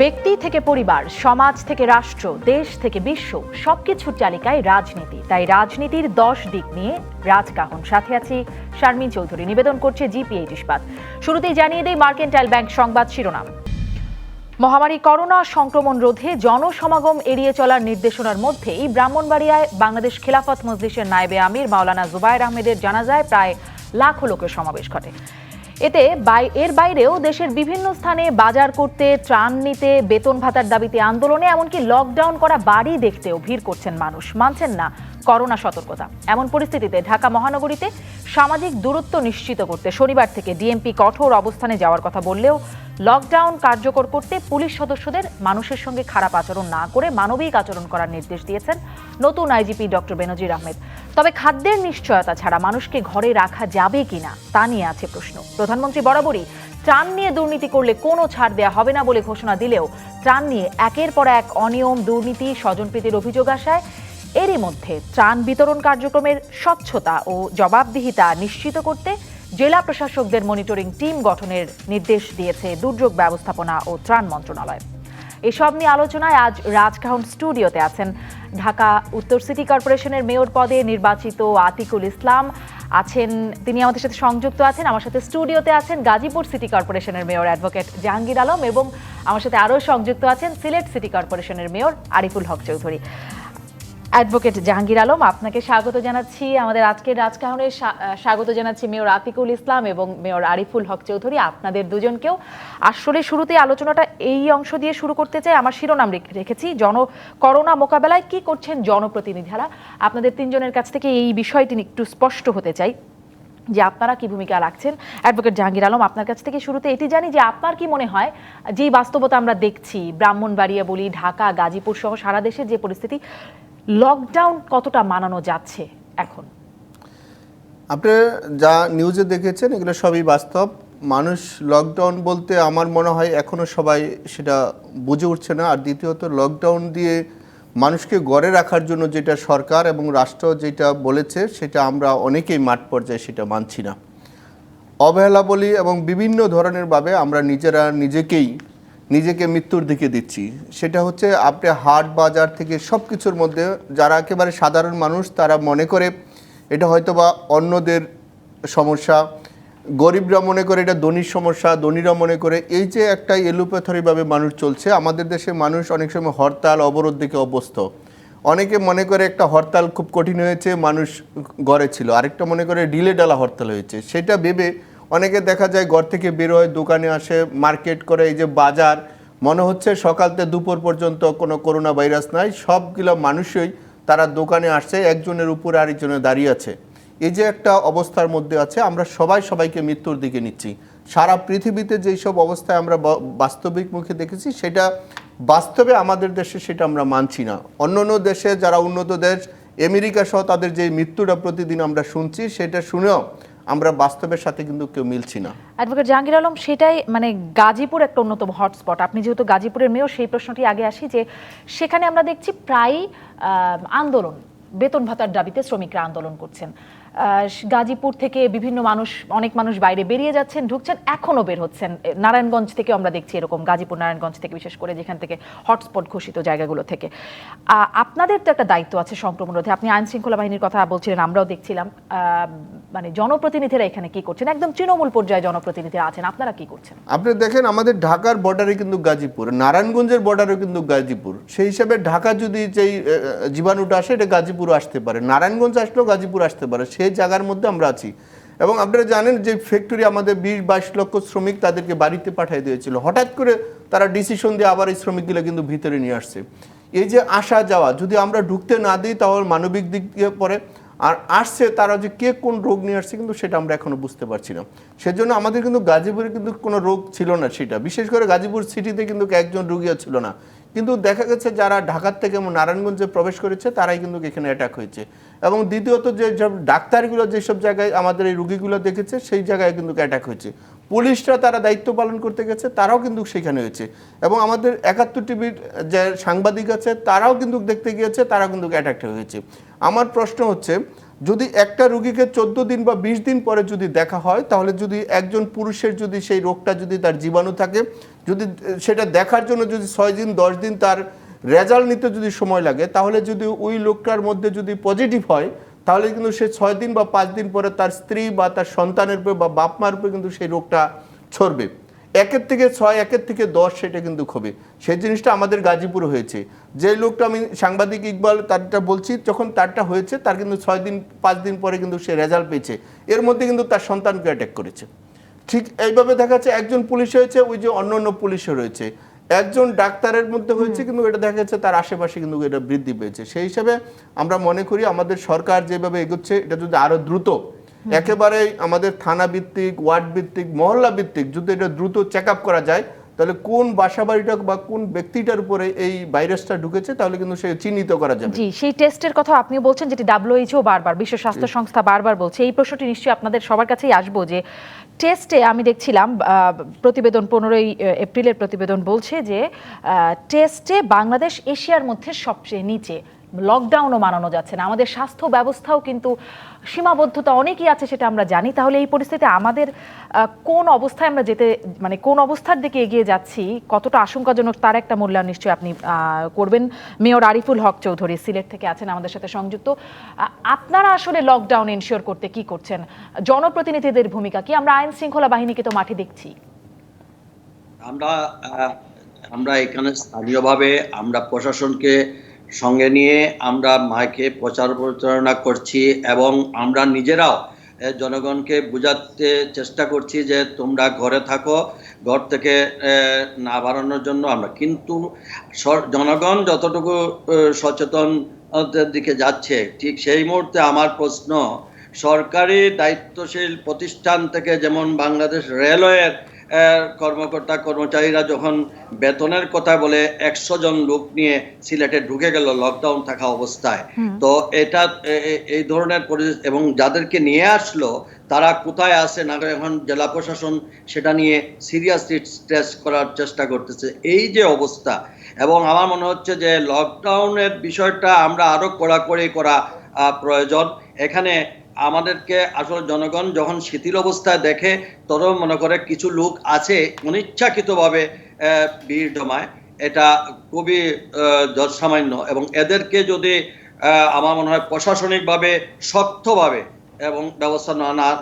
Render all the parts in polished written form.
ব্যক্তি থেকে পরিবার, সমাজ থেকে রাষ্ট্র, দেশ থেকে বিশ্ব, সবকিছুর চালিকায় রাজনীতি। তাই রাজনীতির 10 দিক নিয়ে রাজকাহন। সাথে আছি শারমিন চৌধুরী। নিবেদন করছে জিপিএইচ ইস্পাত। শুরুতেই জানিয়ে দেই মার্কেন্টাইল ব্যাংক সংবাদ শিরোনাম। মহামারী করোনা সংক্রমণ রোধে জনসমাগম এড়িয়ে চলার নির্দেশনার মধ্যেই ব্রাহ্মণবাড়িয়ায় বাংলাদেশ খেলাফত মজলিসের নায়েবে আমির মাওলানা জুবায়ের আহমেদের জানাজায় প্রায় লাখো লোকের সমাবেশ ঘটে। এতে এর বাইরেও দেশের বিভিন্ন স্থানে বাজার করতে, ত্রাণ নিতে, বেতন ভাতার দাবিতে আন্দোলনে, এমনকি লকডাউন করা বাড়ি দেখতেও ভিড় করছেন মানুষ। মানছেন না করোনা সতর্কতা। এমন পরিস্থিতিতে ঢাকা মহানগরীতে সামাজিক দূরত্ব নিশ্চিত করতে শনিবার থেকে ডিএমপি কঠোর অবস্থানে যাওয়ার কথা বললেও লকডাউন কার্যকর করতে পুলিশ সদস্যদের মানুষের সঙ্গে খারাপ আচরণ না করে মানবিক আচরণ করার নির্দেশ দিয়েছেন নতুন আইজিপি ডক্টর বেনজির আহমেদ। তবে খাদ্যের নিশ্চয়তা ছাড়া মানুষকে ঘরে রাখা যাবে কিনা তা নিয়ে আছে প্রশ্ন। প্রধানমন্ত্রী বরাবরই ত্রাণ নিয়ে দুর্নীতি করলে কোনো ছাড় দেওয়া হবে না বলে ঘোষণা দিলেও ত্রাণ নিয়ে একের পর এক অনিয়ম, দুর্নীতি, স্বজনপ্রীতির অভিযোগ আসায় এরই মধ্যে ত্রাণ বিতরণ কার্যক্রমের স্বচ্ছতা ও জবাবদিহিতা নিশ্চিত করতে জেলা প্রশাসকদের মনিটরিং টিম গঠনের নির্দেশ দিয়েছে দুর্যোগ ব্যবস্থাপনা ও ত্রাণ মন্ত্রণালয়। এসব নিয়ে আলোচনায় আজ রাজকাহন স্টুডিওতে আছেন ঢাকা উত্তর সিটি কর্পোরেশনের মেয়র পদে নির্বাচিত আতিকুল ইসলাম আছেন, তিনি আমাদের সাথে সংযুক্ত আছেন। আমার সাথে স্টুডিওতে আছেন গাজীপুর সিটি কর্পোরেশনের মেয়র অ্যাডভোকেট জাহাঙ্গীর আলম এবং আমার সাথে আরও সংযুক্ত আছেন সিলেট সিটি কর্পোরেশনের মেয়র আরিফুল হক চৌধুরী। অ্যাডভোকেট জাহাঙ্গীর আলম, আপনাকে স্বাগত জানাচ্ছি আমাদের আজকের রাজকাহনে। স্বাগত জানাচ্ছি মেয়র আতিকুল ইসলাম এবং মেয়র আরিফুল হক চৌধুরী, আপনাদের দুজনকেও। আসলে শুরুতে আলোচনাটা এই অংশ দিয়ে শুরু করতে চাই। আমার শিরোনাম রেখেছি করোনা মোকাবেলায় কি করছেন জনপ্রতিনিধিরা। আপনাদের তিনজনের কাছ থেকে এই বিষয়টি একটু স্পষ্ট হতে চাই যে আপনারা কি ভূমিকা রাখছেন। অ্যাডভোকেট জাহাঙ্গীর আলম, আপনার কাছ থেকে শুরুতে এটি জানি যে আপনার কি মনে হয় যে বাস্তবতা আমরা দেখছি, ব্রাহ্মণবাড়িয়া বলি, ঢাকা, গাজীপুর সহ সারা দেশের যে পরিস্থিতি, লকডাউন কতটা মানানো যাচ্ছে এখন? আপনি যা নিউজে দেখেছেন এগুলো সবই বাস্তব। মানুষ লকডাউন বলতে আমার মনে হয় এখনো সবাই সেটা বুঝে উঠছে না। আর দ্বিতীয়ত লকডাউন দিয়ে মানুষকে ঘরে রাখার জন্য যেটা সরকার এবং রাষ্ট্র যেটা বলেছে সেটা আমরা অনেকেই মাঠ পর্যায়ে সেটা মানছি না। অবহেলা বলি এবং বিভিন্ন ধরনের ভাবে আমরা নিজেকে মৃত্যুর দিকে দিচ্ছি। সেটা হচ্ছে আপনি হাট বাজার থেকে সব কিছুর মধ্যে যারা একেবারে সাধারণ মানুষ তারা মনে করে এটা হয়তো বা অন্যদের সমস্যা, গরিবরা মনে করে এটা ধনীর সমস্যা, ধনীরা মনে করে এই যে একটা এলোপাথারিভাবে মানুষ চলছে। আমাদের দেশে মানুষ অনেক সময় হরতাল অবরোধ দিকে অভ্যস্ত। অনেকে মনে করে একটা হরতাল খুব কঠিন হয়েছে, মানুষ ঘরে ছিল। আরেকটা মনে করে ঢিলে ডালা হরতাল হয়েছে। সেটা ভেবে অনেকে দেখা যায় ঘর থেকে বের হয়, দোকানে আসে, মার্কেট করে। এই যে বাজার, মনে হচ্ছে সকাল থেকে দুপুর পর্যন্ত কোনো করোনা ভাইরাস নাই, সবগুলো মানুষই তারা দোকানে আসছে, একজনের উপরে আরেকজনে দাঁড়িয়ে আছে। এই যে একটা অবস্থার মধ্যে আছে, আমরা সবাইকে মৃত্যুর দিকে নিচ্ছি। সারা পৃথিবীতে যেই সব অবস্থায় আমরা বাস্তবিক মুখে দেখেছি সেটা বাস্তবে আমাদের দেশে সেটা আমরা মানছি না। অন্য দেশে যারা উন্নত দেশ, আমেরিকা সহ তাদের যে মৃত্যুটা প্রতিদিন আমরা শুনছি সেটা শুনেও আমরা বাস্তবের সাথে কিন্তু কেউ মিলছি না। অ্যাডভোকেট জাহাঙ্গীর আলম, সেটাই গাজীপুর একটা অন্যতম হটস্পট। আপনি যেহেতু গাজীপুরের মেয়র, সেই প্রশ্নটি আগে আসি যে সেখানে আমরা দেখছি প্রায় আন্দোলন, বেতন ভাতার দাবিতে শ্রমিকরা আন্দোলন করছেন। গাজীপুর থেকে অনেক মানুষ বাইরে বেরিয়ে যাচ্ছেন, ঢুকছেন, এখনো বের হচ্ছেন। নারায়ণগঞ্জ থেকে আমরা দেখছি এরকম, গাজীপুর নারায়ণগঞ্জ থেকে বিশেষ করে, যেখান থেকে হটস্পট ঘোষিত জায়গাগুলো থেকে। আপনাদের তো একটা দায়িত্ব আছে সংক্রমণ রোধে। আপনি আইন শৃঙ্খলা বাহিনীর কথা বলছিলেন, আমরাও দেখছিলাম। জনপ্রতিনিধিরা এখানে কি করছেন? একদম তৃণমূল পর্যায়ে জনপ্রতিনিধিরা আছেন, আপনারা কি করছেন? আপনি দেখেন আমাদের ঢাকার বর্ডারে কিন্তু গাজীপুর, নারায়ণগঞ্জের বর্ডারেও কিন্তু গাজীপুর। সেই হিসাবে ঢাকা যদি যেই জীবাণুটা আসে এটা গাজীপুর আসতে পারে, নারায়ণগঞ্জ আসলেও গাজীপুর আসতে পারে। সেই জায়গার মধ্যে আমরা আছি। এবং আপনারা জানেন যে ফ্যাক্টরি আমাদের 20-22 লক্ষ শ্রমিক তাদেরকে বাড়িতে পাঠিয়ে দিয়েছিল। হঠাৎ করে তারা ডিসিশন দিয়ে আবার এই শ্রমিকগুলো কিন্তু ভিতরে নিয়ে আসছে। এই যে আসা যাওয়া যদি আমরা ঢুকতে না দিই তাহলে মানবিক দিক দিয়ে পরে আর আসছে তারা যে কে কোন রোগ নিয়ে আসছে কিন্তু সেটা আমরা এখনো বুঝতে পারছি না। সেজন্য আমাদের কিন্তু গাজীপুরে কিন্তু কোনো রোগ ছিল না। সেটা বিশেষ করে গাজীপুর সিটিতে কিন্তু একজন রোগীও ছিল না। কিন্তু দেখা গেছে যারা ঢাকার থেকে এবং নারায়ণগঞ্জে প্রবেশ করেছে তারাই কিন্তু এখানে অ্যাটাক হয়েছে। এবং দ্বিতীয়ত যে ডাক্তারগুলো যেসব জায়গায় আমাদের এই রোগীগুলো দেখেছে সেই জায়গায় কিন্তু অ্যাটাক হয়েছে। পুলিশরা তারা দায়িত্ব পালন করতে গেছে, তারাও কিন্তু সেখানে হয়েছে। এবং আমাদের 71 টিভির যে সাংবাদিক আছে তারাও কিন্তু দেখতে গিয়েছে, তারাও কিন্তু অ্যাটাক হয়েছে। আমার প্রশ্ন হচ্ছে যদি একটা রোগীকে 14 দিন বা 20 দিন পরে যদি দেখা হয়, তাহলে যদি একজন পুরুষের যদি সেই রোগটা যদি তার জীবাণু থাকে, যদি সেটা দেখার জন্য যদি 6 দিন 10 দিন তার রেজাল্ট নিতে যদি সময় লাগে, তাহলে যদি ওই লোকটার মধ্যে যদি পজিটিভ হয়, তাহলে কিন্তু সে 6 দিন বা 5 দিন পরে তার স্ত্রী বা তার সন্তানের উপরে বা বাপ মার উপরে কিন্তু সেই রোগটা ছড়বে। 1 থেকে 6, 1 থেকে 10 সেটা কিন্তু হবে। সেই জিনিসটা আমাদের গাজীপুরে হয়েছে। যে লোকটা আমি সাংবাদিক ইকবাল তারটা বলছি, যখন তারটা হয়েছে তার কিন্তু 6 দিন 5 দিন পরে কিন্তু সে রেজাল্ট পেয়েছে। এর মধ্যে কিন্তু তার সন্তানকে অ্যাটাক করেছে। ঠিক এইভাবে দেখা যাচ্ছে একজন পুলিশ হয়েছে, ওই যে অন্য পুলিশে রয়েছে, একজন ডাক্তারের মধ্যে হয়েছে, কিন্তু এটা দেখা যাচ্ছে তার আশেপাশে কিন্তু এটা বৃদ্ধি পেয়েছে। সেই হিসাবে আমরা মনে করি আমাদের সরকার যেভাবে এগোচ্ছে, এটা যদি আরো দ্রুত একেবারে আমাদের থানা ভিত্তিক, ওয়ার্ড ভিত্তিক, মহল্লা ভিত্তিক যদি এটা দ্রুত চেক আপ করা যায়, তাহলে কোন বাসা বাড়িটা বা কোন ব্যক্তিটার উপরে এই ভাইরাসটা ঢুকেছে তাহলে কিন্তু সে চিহ্নিত করা যাবে। জি, সেই টেস্টের কথা আপনিও বলছেন, যেটি WHO বারবার, বিশ্ব স্বাস্থ্য সংস্থা বারবার বলছে। এই প্রশ্নটি নিশ্চয়ই আপনাদের সবার কাছেই আসবো যে টেস্টে আমি দেখছিলাম প্রতিবেদন 15ই এপ্রিলের প্রতিবেদন বলছে যে টেস্টে বাংলাদেশ এশিয়ার মধ্যে সবচেয়ে নিচে। লকডাউনও মানানো যাচ্ছে না, আমাদের স্বাস্থ্য ব্যবস্থাও কিন্তু সীমাবদ্ধতা অনেকই আছে, সেটা আমরা জানি। তাহলে এই পরিস্থিতিতে আমাদের কোন অবস্থায় আমরা কোন অবস্থার দিকে এগিয়ে যাচ্ছি, কতটা আশঙ্কাজনক, তার একটা মূল্যায়ন নিশ্চয়ই আপনি করবেন। মেয়র আরিফুল হক চৌধুরী সিলেট থেকে আছেন আমাদের সাথে সংযুক্ত। আপনারা আসলে লকডাউন এনশিওর করতে কি করছেন? জনপ্রতিনিধিদের ভূমিকা কি? আমরা আইন শৃঙ্খলা বাহিনীকে তো মাঠে দেখছি। আমরা এখানে স্থানীয়ভাবে আমরা প্রশাসনকে সঙ্গে নিয়ে আমরা মাইকে প্রচার প্রচারণা করছি এবং আমরা নিজেরাও জনগণকে বোঝাতে চেষ্টা করছি যে তোমরা ঘরে থাকো, ঘর থেকে না বাড়ানোর জন্য আমরা। কিন্তু জনগণ যতটুকু সচেতন দিকে যাচ্ছে, ঠিক সেই মুহূর্তে আমার প্রশ্ন, সরকারি দায়িত্বশীল প্রতিষ্ঠান থেকে যেমন বাংলাদেশ রেলওয়ের কর্মকর্তা কর্মচারীরা যখন বেতনের কথা বলে 100 জন লোক নিয়ে সিলেটে ঢুকে গেল লকডাউন থাকা অবস্থায়, তো এটা এই ধরনের এবং যাদেরকে নিয়ে আসলো তারা কোথায় আছে না, এখন জেলা প্রশাসন সেটা নিয়ে সিরিয়াসলি স্ট্রেস করার চেষ্টা করতেছে। এই যে অবস্থা, এবং আমার মনে হচ্ছে যে লকডাউনের বিষয়টা আমরা আরো কড়াকড়ি করা প্রয়োজন। এখানে আমাদেরকে আসলে জনগণ যখন শিথিল অবস্থায় দেখে, তখন মনে করে কিছু লোক আছে অনিচ্ছাকৃতভাবে ভিড় জমায়, এটা খুবই যৎসামান্য। এবং এদেরকে যদি আমার মনে হয় প্রশাসনিকভাবে শক্তভাবে এবং ব্যবস্থা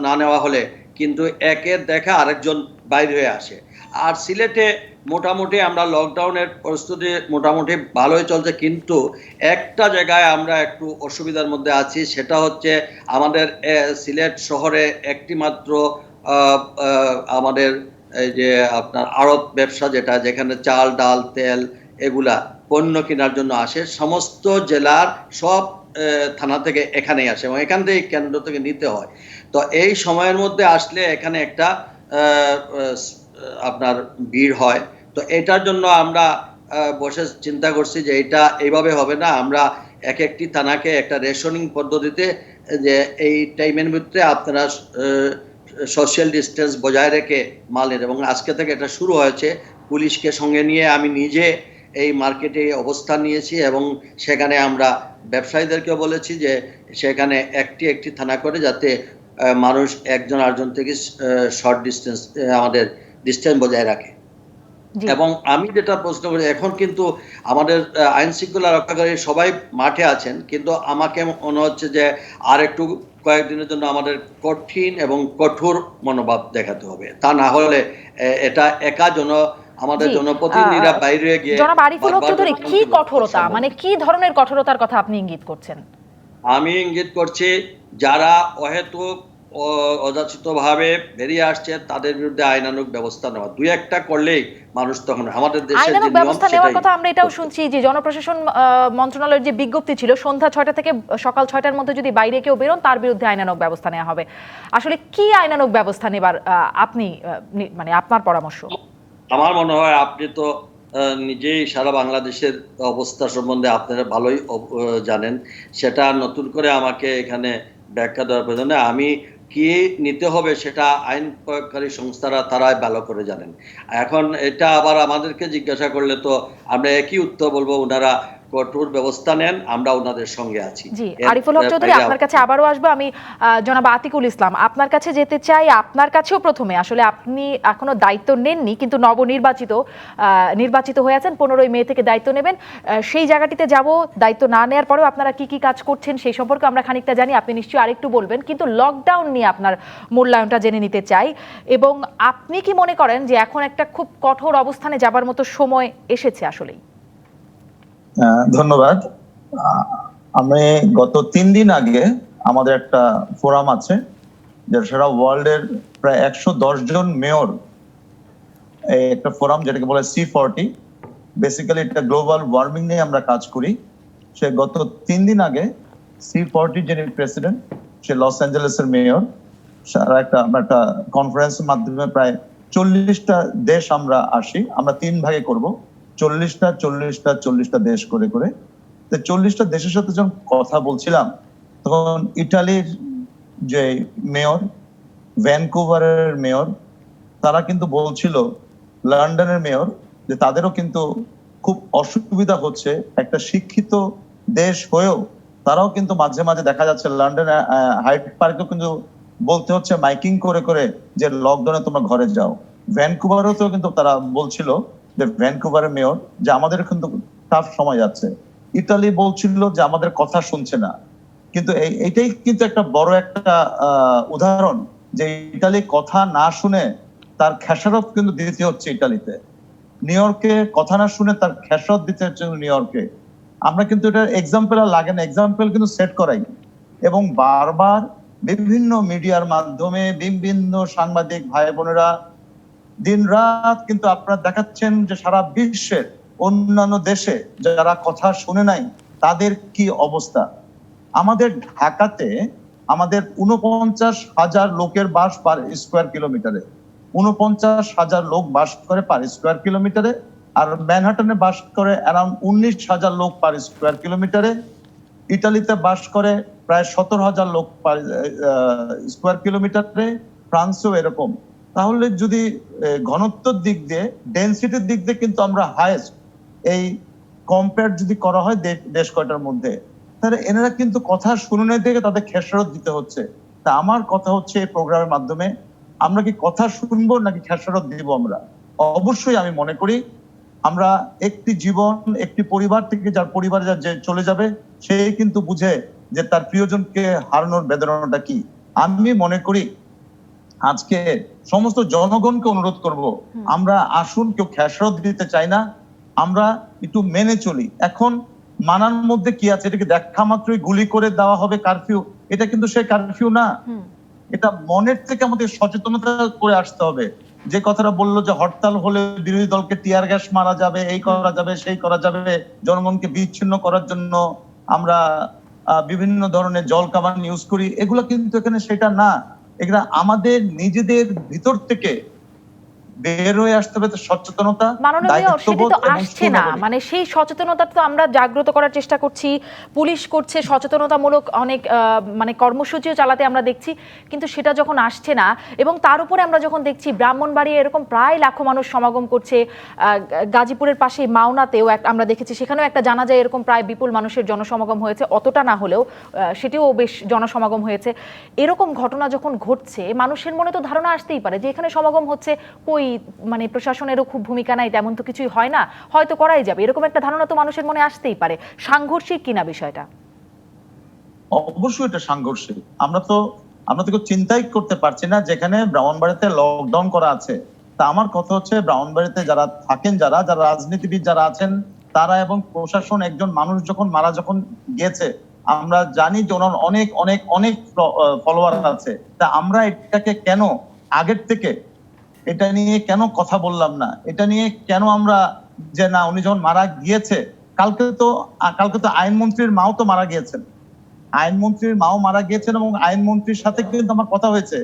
না নেওয়া হলে কিন্তু একের দেখা আরেকজন বাইরে হয়ে আসে। আর সিলেটে মোটামুটি আমরা লকডাউনের পরিস্থিতি মোটামুটি ভালোই চলছে, কিন্তু একটা জায়গায় আমরা একটু অসুবিধার মধ্যে আছি, সেটা হচ্ছে আমাদের সিলেট শহরে একটি মাত্র আমাদের এই যে আপনার আড়ত ব্যবসা, যেখানে চাল ডাল তেল এগুলা পণ্য কেনার জন্য আসে, সমস্ত জেলার সব থানা থেকে এখানেই আসে এবং এখান থেকে কেন্দ্র থেকে নিতে হয়। তো এই সময়ের মধ্যে আসলে এখানে একটা আপনার ভিড় হয়। তো এটার জন্য আমরা বসে চিন্তা করছি যে এটা এইভাবে হবে না, আমরা এক একটি থানাকে একটা রেশনিং পদ্ধতিতে, যে এই টাইমের ভিতরে আপনারা সোশ্যাল ডিস্টেন্স বজায় রেখে মালের, এবং আজকে থেকে এটা শুরু হয়েছে। পুলিশকে সঙ্গে নিয়ে আমি নিজে এই মার্কেটে অবস্থান নিয়েছি এবং সেখানে আমরা ব্যবসায়ীদেরকেও বলেছি যে সেখানে একটি থানা করে, যাতে মানুষ একজন আরেকজন থেকে শর্ট ডিস্টেন্স আমাদের ডিস্টেন্স বজায় রাখে। এবং আমি যেটা প্রশ্ন করি, এখন কিন্তু আমাদের আইন শৃঙ্খলা রক্ষাকারী সবাই মাঠে আছেন, কিন্তু আমাকে মনে হচ্ছে যে আর একটু কয়েকদিনের জন্য আমাদের কঠিন এবং কঠোর মনোভাব দেখাতে হবে। তা না হলে এটা আমাদের জনপ্রতিনিধিরা বাইরে গিয়ে। জনাব আরিফুল হক চৌধুরী, কি কঠোরতা, মানে কি ধরনের কঠোরতার কথা আপনি ইঙ্গিত করছেন? আমি ইঙ্গিত করছি যারা অহেতুক অযাচিতভাবে বেরিয়ে আসছে তাদের বিরুদ্ধে আইনানুগ ব্যবস্থা নেওয়া। দুই একটা করলেই মানুষ তখন আমাদের দেশের আইনানুগ ব্যবস্থা নেওয়ার কথা আমরা এটাও শুনছি যে জনপ্রশাসন মন্ত্রণালয়ের যে বিজ্ঞপ্তি ছিল, সন্ধ্যা 6টা থেকে সকাল 6টার মধ্যে যদি বাইরে কেউ বেরোন তার বিরুদ্ধে আইনানুগ ব্যবস্থা নেওয়া হবে। আসলে কি আইনানুগ ব্যবস্থা নেবার আপনি মানে আপনার পরামর্শ? আমার মনে হয় আপনি তো নিজেই সারা বাংলাদেশের অবস্থা সম্বন্ধে আপনারা ভালোই জানেন, সেটা নতুন করে আমাকে এখানে ব্যাখ্যা দেওয়ার প্রয়োজন নেই। আমি কি নিতে হবে সেটা আইন প্রয়োগকারী সংস্থারা তারাই ভালো করে জানেন। এখন এটা আবার আমাদেরকে জিজ্ঞাসা করলে তো আমরা একই উত্তর বলবো, ওনারা কঠোর ব্যবস্থা নেন, আমরা ওনাদের সঙ্গে আছি। জি, আরিফুল হক চৌধুরী, আপনার কাছে আবারও আসবো। আমি জনাব আতিকুল ইসলাম, আপনার কাছে যেতে চাই। আপনার কাছেও প্রথমে আসলে আপনি এখনো দায়িত্ব নেননি, কিন্তু নির্বাচিত হয়ে আছেন, 15ই মে থেকে দায়িত্ব নেবেন। সেই জায়গাটিতে যাব। দায়িত্ব না নেওয়ার পরেও আপনারা কি কি কাজ করছেন সেই সম্পর্কে আমরা খানিকটা জানি, আপনি নিশ্চয়ই আরেকটু বলবেন, কিন্তু লকডাউন নিয়ে আপনার মূল্যায়নটা জেনে নিতে চাই। এবং আপনি কি মনে করেন যে এখন একটা খুব কঠোর অবস্থানে যাবার মতো সময় এসেছে আসলেই? ধন্যবাদ। আমি গত 3 দিন আগে আমাদের একটা ফোরাম আছে, যেটা সারা ওয়ার্ল্ডের প্রায় 110 জন মেয়র, একটা ফোরাম যেটাকে বলে C40। বেসিক্যালি এটা গ্লোবাল ওয়ার্মিং নিয়ে আমরা কাজ করি। সে গত 3 দিন আগে C40 যিনি প্রেসিডেন্ট, সে লস অ্যাঞ্জেলেসের মেয়র, সারা আমরা একটা কনফারেন্সের মাধ্যমে প্রায় 40টা দেশ আমরা আসি। আমরা 3 ভাগে করব, 40টা দেশ করে করে। তো 40টা দেশের সাথে যখন কথা বলছিলাম, তখন ইটালির যে মেয়র, ভ্যানকুভারের মেয়র, তারা কিন্তু বলছিল, লন্ডনের মেয়র, যে তাদেরও কিন্তু খুব অসুবিধা হচ্ছে। একটা শিক্ষিত দেশ হয়েও তারাও কিন্তু মাঝে মাঝে দেখা যাচ্ছে লন্ডনে হাইড পার্কেও কিন্তু বলতে হচ্ছে মাইকিং করে করে যে লকডাউনে তোমরা ঘরে যাও। ভ্যানকুভারেও কিন্তু তারা বলছিল, যে ভ্যানকুভারের মেয়র, যে আমাদের কিন্তু টাফ সময় যাচ্ছে। ইতালি বলছিল যে আমাদের কথা শুনছে না। কিন্তু এইটাই কিন্তু একটা বড় একটা উদাহরণ, যে ইতালি কথা না শুনে তার খেসারত কিন্তু দিতে হচ্ছে ইতালিতে। নিউ ইয়র্কে কথা না শুনে তার খেসারত দিতে হচ্ছে নিউ ইয়র্কে। আমরা কিন্তু এটা এক্সাম্পল আর লাগে না, এক্সাম্পল কিন্তু সেট করাই, এবং বারবার বিভিন্ন মিডিয়ার মাধ্যমে বিভিন্ন সাংবাদিক ভাই বোনেরা দিন রাত কিন্তু আপনারা দেখাচ্ছেন যে সারা বিশ্বের অন্যান্য দেশে যারা কথা শুনে নাই তাদের কি অবস্থা। আমাদের ঢাকাতে আমাদের 49,000 লোকের বাস পার স্কোয়ার কিলোমিটারে, 49,000 লোক বাস করে পার স্কোয়ার কিলোমিটারে। আর ম্যানহাটনে বাস করে অ্যারাউন্ড 19,000 লোক পার স্কোয়ার কিলোমিটারে। ইটালিতে বাস করে প্রায় 17,000 লোক পার স্কোয়ার কিলোমিটারে। ফ্রান্সেও এরকম। তাহলে যদি ঘনত্বের দিক দিয়ে, ডেনসিটির দিক দিয়ে কিন্তু আমরা হাইয়েস্ট, এই কম্পেয়ার যদি করা হয় দেশ কয়টার মধ্যে, তাহলে এনারা কিন্তু কথা শুনে থেকে তাদের খেসারত দিতে হচ্ছে। তা আমার কথা হচ্ছে এই প্রোগ্রামের মাধ্যমে আমরা কি কথা শুনবো নাকি খেসারত দিব? আমরা অবশ্যই আমি মনে করি আমরা একটি জীবন, একটি পরিবার থেকে যার পরিবারে যে চলে যাবে, সে কিন্তু বুঝে যে তার প্রিয়জনকে হারানোর বেদনাটা কি। আমি মনে করি আজকে সমস্ত জনগণকে অনুরোধ করব, আমরা আসুন, কেউ খেসারত দিতে চাই না, আমরা একটু মেনে চলি। এখন মানার মধ্যে কি আছে? এটাকে দেখা মাত্রই গুলি করে দেওয়া হবে কারফিউ, এটা কিন্তু সেই কারফিউ না। এটা মনের থেকে আমাদের সচেতনতা করে আসতে হবে। যে কথাটা বললো যে হরতাল হলে বিরোধী দলকে টিয়ার গ্যাস মারা যাবে, এই করা যাবে, সেই করা যাবে, জনগণকে বিচ্ছিন্ন করার জন্য আমরা বিভিন্ন ধরনের জল কামান ইউজ করি, এগুলো কিন্তু এখানে সেটা না। এগুলা আমাদের নিজেদের ভিতর থেকে বের হয়ে আসতে হবে সচেতনতা, দায়িত্ববোধ এবং আসছে না। মানে সেই সচেতনতা তো আমরা জাগ্রত করার চেষ্টা করছি, পুলিশ করছে সচেতনতামূলক অনেক মানে কর্মসূচিও চালাতে আমরা দেখছি, কিন্তু সেটা যখন আসছে না, এবং তার উপরে আমরা যখন দেখছি ব্রাহ্মণবাড়িয়া এরকম প্রায় লাখো মানুষ সমাগম করছে, গাজীপুরের পাশে মাওনাতেও আমরা দেখেছি, সেখানেও একটা জানাজায় এরকম প্রায় বিপুল মানুষের জনসমাগম হয়েছে, অতটা না হলেও সেটিও বেশ জনসমাগম হয়েছে। এরকম ঘটনা যখন ঘটছে, মানুষের মনে তো ধারণা আসতেই পারে যে এখানে সমাগম হচ্ছে, কই মানে প্রশাসনেরও খুব ভূমিকা নাই, তেমন তো কিছুই হয় না, হয়তো করাই যাবে, এরকম একটা ধারণা তো মানুষের মনে আসতেই পারে। সাংঘর্ষিক কিনা বিষয়টা? অবশ্যই এটা সাংঘর্ষিক। আমরা তো চিন্তাই করতে পারছি না যেখানে ব্রাহ্মণবাড়িতে লকডাউন করা আছে। তা আমার কথা হচ্ছে, ব্রাহ্মণবাড়িতে যারা থাকেন, যারা রাজনীতিবিদ যারা আছেন, তারা এবং প্রশাসন, একজন মানুষ যখন গেছে, আমরা জানি যে ওনার অনেক অনেক অনেক ফলোয়ার আছে। তা আমরা এটাকে কেন আগের থেকে এটা নিয়ে কেন কথা বললাম না? এটা নিয়ে কেন আমরা যে না, উনি যখন মারা গিয়েছে, কালকে তো আইনমন্ত্রীর মাও তো মারা গিয়েছেন, আইনমন্ত্রীর মাও মারা গিয়েছেন, এবং আইনমন্ত্রীর সাথে কিন্তু আমার কথা হয়েছে,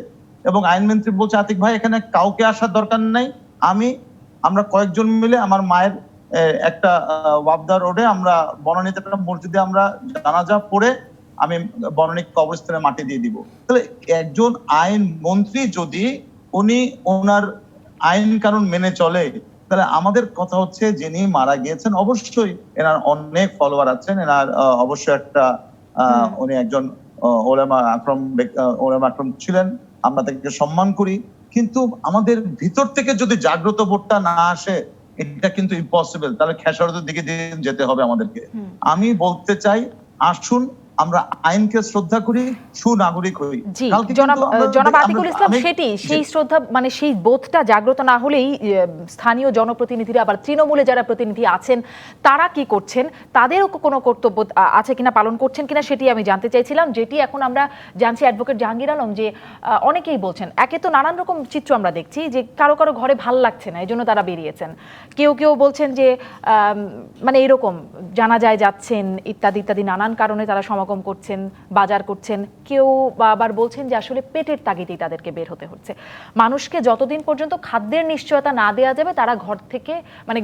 এবং আইনমন্ত্রী বলছে, আতিক ভাই এখানে কাউকে আসার দরকার নাই, আমরা কয়েকজন মিলে আমার মায়ের একটা ওয়াবদা রোডে আমরা বনানীতে একটা মসজিদে আমরা জানাজা পড়ে আমি বনানী কবরস্থানে মাটি দিয়ে দিব। তাহলে একজন আইন মন্ত্রী যদি উনি ওনার আইন কানুন মেনে চলে, তাহলে আমাদের কথা হচ্ছে যিনি মারা গিয়েছেন অবশ্যই এনার অনেক ফলোয়ার আছেন, এনার অবশ্যই একটা উনি একজন ওলামা আকরাম ছিলেন, আমরা তাকে সম্মান করি, কিন্তু আমাদের ভিতর থেকে যদি জাগ্রত বোধটা না আসে এটা কিন্তু ইম্পসিবল, তাহলে খেসারতের দিকে যেতে হবে আমাদেরকে। আমি বলতে চাই আসুন আমরা আইনকে শ্রদ্ধা করি, সুনাগরিক হই। জি, জনাব আতিকুল ইসলাম, সেই শ্রদ্ধা মানে সেই বোধটা জাগ্রত না হলেই স্থানীয় জনপ্রতিনিধিরা আবার তৃণমূলে যারা প্রতিনিধি আছেন তারা কি করছেন, তাদেরও কোনো কর্তব্য আছে কিনা, পালন করছেন কিনা সেটি আমি জানতে চাইছিলাম। যেটি এখন আমরা জানছি অ্যাডভোকেট জাহাঙ্গীর আলম যে অনেকেই বলছেন, একে তো নানান রকম চিত্র আমরা দেখছি যে কারো কারো ঘরে ভাল লাগছে না, এই জন্য তারা বেরিয়েছেন। কেউ কেউ বলছেন যে মানে এরকম জানাজায় যাচ্ছেন ইত্যাদি ইত্যাদি নানান কারণে তারা সমাগম করছেন, বাজার করছেন। কেউ আবার বলছেন যে আসলে পেটের তাগিদেই তাদেরকে বের হতে হচ্ছে। মানুষকে যতদিন পর্যন্ত খাদ্যের নিশ্চয়তা না দেওয়া যাবে তারা ঘর থেকে মানে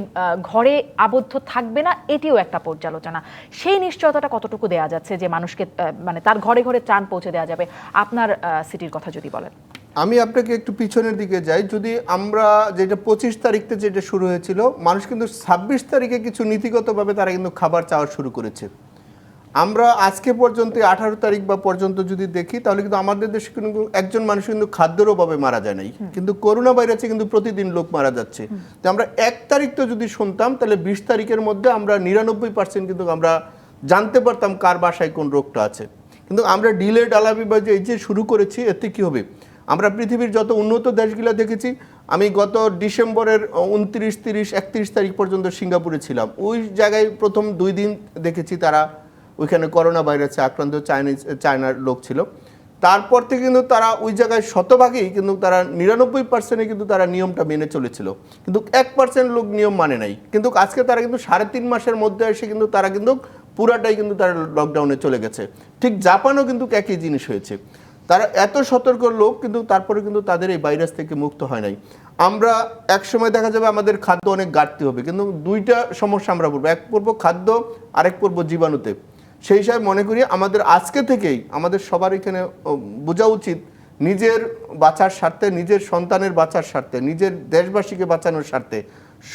ঘরে আবদ্ধ থাকবে না, এটিও একটা পর্যালোচনা। সেই নিশ্চয়তাটা কতটুকু দেওয়া যাচ্ছে যে মানুষকে মানে তার ঘরে ঘরে ত্রাণ পৌঁছে দেওয়া যাবে? আপনার সিটির কথা যদি বলেন। আমি আপনাকে একটু পিছনের দিকে যাই। যদি আমরা যেটা 25 তারিখতে যেটা শুরু হয়েছিল, মানুষ কিন্তু 26 তারিখে কিছু নীতিগতভাবে তারা কিন্তু খাবার চাওয়া শুরু করেছে। আমরা আজকে পর্যন্ত 18 তারিখ বা পর্যন্ত যদি দেখি তাহলে কিন্তু আমাদের দেশে কিন্তু একজন মানুষ কিন্তু খাদ্যের অভাবে মারা যায় নাই, কিন্তু করোনা ভাইরাসে কিন্তু প্রতিদিন লোক মারা যাচ্ছে। তো আমরা 1 তারিখ তো যদি শুনতাম তাহলে 20 তারিখের মধ্যে আমরা 99% কিন্তু আমরা জানতে পারতাম কার বাসায় কোন রোগটা আছে। কিন্তু আমরা ডিলে ডালাবি বা যে এই যে শুরু করেছি, এতে কি হবে? আমরা পৃথিবীর যত উন্নত দেশগুলো দেখেছি, আমি গত ডিসেম্বরের 29, 30, 31 তারিখ পর্যন্ত সিঙ্গাপুরে ছিলাম। ওই জায়গায় প্রথম 2 দিন দেখেছি তারা ওইখানে করোনা ভাইরাসে আক্রান্ত চায়নার লোক ছিল। তারপর থেকে কিন্তু তারা ওই জায়গায় শতভাগেই কিন্তু তারা 99% কিন্তু তারা নিয়মটা মেনে চলেছিল, কিন্তু 1% লোক নিয়ম মানে নাই। কিন্তু আজকে তারা কিন্তু 3.5 মাসের মধ্যে এসে কিন্তু তারা কিন্তু পুরাটাই কিন্তু তারা লকডাউনে চলে গেছে। ঠিক জাপানও কিন্তু একই জিনিস হয়েছে। তারা এত সতর্ক লোক, কিন্তু তারপরে কিন্তু তাদের এই ভাইরাস থেকে মুক্ত হয় নাই। আমরা এক সময় দেখা যাবে আমাদের খাদ্য অনেক ঘাটতি হবে, কিন্তু 2টা সমস্যা আমরা বলবো, এক পড়বো খাদ্য, আরেক পড়বো জীবাণুতে। সেই হিসাবে মনে করি আমাদের আজকে থেকেই আমাদের সবার এখানে বোঝা উচিত, নিজের বাঁচার স্বার্থে, নিজের সন্তানের বাঁচার স্বার্থে, নিজের দেশবাসীকে বাঁচানোর স্বার্থে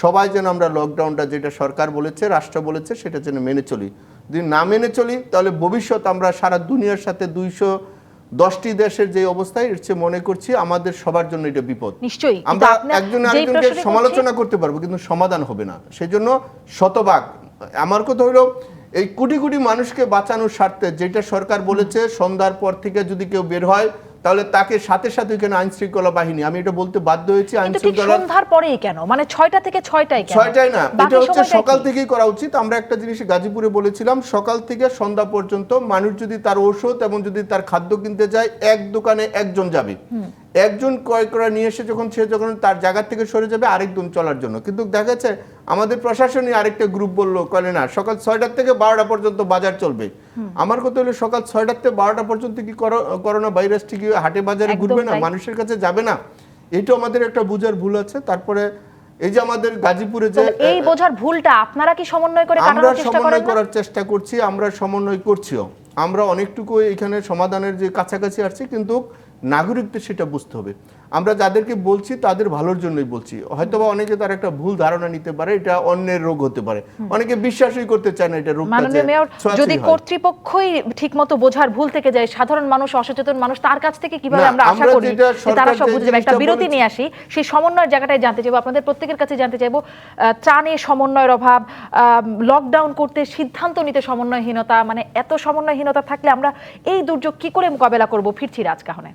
সবাই যেন আমরা লকডাউনটা যেটা সরকার বলেছে, রাষ্ট্র বলেছে, সেটা যেন মেনে চলি। যদি না মেনে চলি তাহলে ভবিষ্যৎ আমরা সারা দুনিয়ার সাথে 210টি দেশের যে অবস্থায়, এর চেয়ে মনে করছি আমাদের সবার জন্য এটা বিপদ। নিশ্চয়ই আমরা একজন আরেকজনকে সমালোচনা করতে পারবো, কিন্তু সমাধান হবে না। সেজন্য শতভাগ আমার কথা হলো, এই কোটি কোটি মানুষকে বাঁচানোর স্বার্থে যেটা সরকার বলেছে, সন্ধ্যার পর থেকে যদি কেউ বের হয় তাহলে তাকে সাথে সাথে এখানে আইন শৃঙ্খলা বাহিনী, আমি এটা বলতে বাধ্য হয়েছি, আইন শৃঙ্খলা সন্ধ্যার পরেই কেন, মানে 6টা থেকে 6টায় কেন? 6টায় না, এটা হচ্ছে সকাল থেকেই করা উচিত। আমরা একটা জিনিস গাজীপুরে বলেছিলাম, সকাল থেকে সন্ধ্যা পর্যন্ত মানুষ যদি তার ঔষধ এবং যদি তার খাদ্য কিনতে যায়, এক দোকানে একজন যাবে, একজন ক্রয় করে নিয়ে এসে সে যখন তার জায়গা থেকে সরে যাবে আরেকজন চলার জন্য। কিন্তু দেখা যাচ্ছে আমাদের প্রশাসনই আরেকটা গ্রুপ বললো করে না, সকাল 6টা থেকে 12টা পর্যন্ত বাজার চলবে। আমার কথা হলো সকাল 6টা থেকে 12টা পর্যন্ত কি করোনা ভাইরাস ঠিকই হাটে বাজারে ঘুরবে না, মানুষের কাছে যাবে না? এটা আমাদের একটা বুঝার ভুল আছে। তারপরে এই যে আমাদের গাজীপুরে যে এই বোঝার ভুলটা আপনারা কি সমন্বয় করে কাটানোর চেষ্টা করেন? আমরা সমন্বয় করার চেষ্টা করছি, আমরা সমন্বয় করছিও, আমরা অনেকটুকু এখানে সমাধানের যে কাছাকাছি আসছি, কিন্তু নাগরিকদের সেটা বুঝতে হবে। আমরা যাদেরকে বলছি তাদের ভালোর জন্যই বলছি। হয়তোবা অনেকে তার একটা ভুল ধারণা নিতে পারে, এটা অন্যের রোগ হতে পারে, অনেকে বিশ্বাসই করতে চায় না এটা রোগ। মাননীয় মেয়র, যদি কর্তৃপক্ষই ঠিকমতো বোঝার ভুল থেকে যায়, সাধারণ মানুষ, অসচেতন মানুষ, তার কাছ থেকে কিভাবে আমরা আশা করি তারা সব বুঝে যাবে? একটা বিরতি নিয়ে আসি, সেই সমন্বয়ের জায়গাটায় জানতে চাইবো, আপনাদের প্রত্যেকের কাছে জানতে চাইবো, ত্রাণে সমন্বয়ের অভাব, লকডাউন করতে সিদ্ধান্ত নিতে সমন্বয়হীনতা, মানে এত সমন্বয়হীনতা থাকলে আমরা এই দুর্যোগ কি করে মোকাবেলা করব? ফিরছি রাজকাহনে।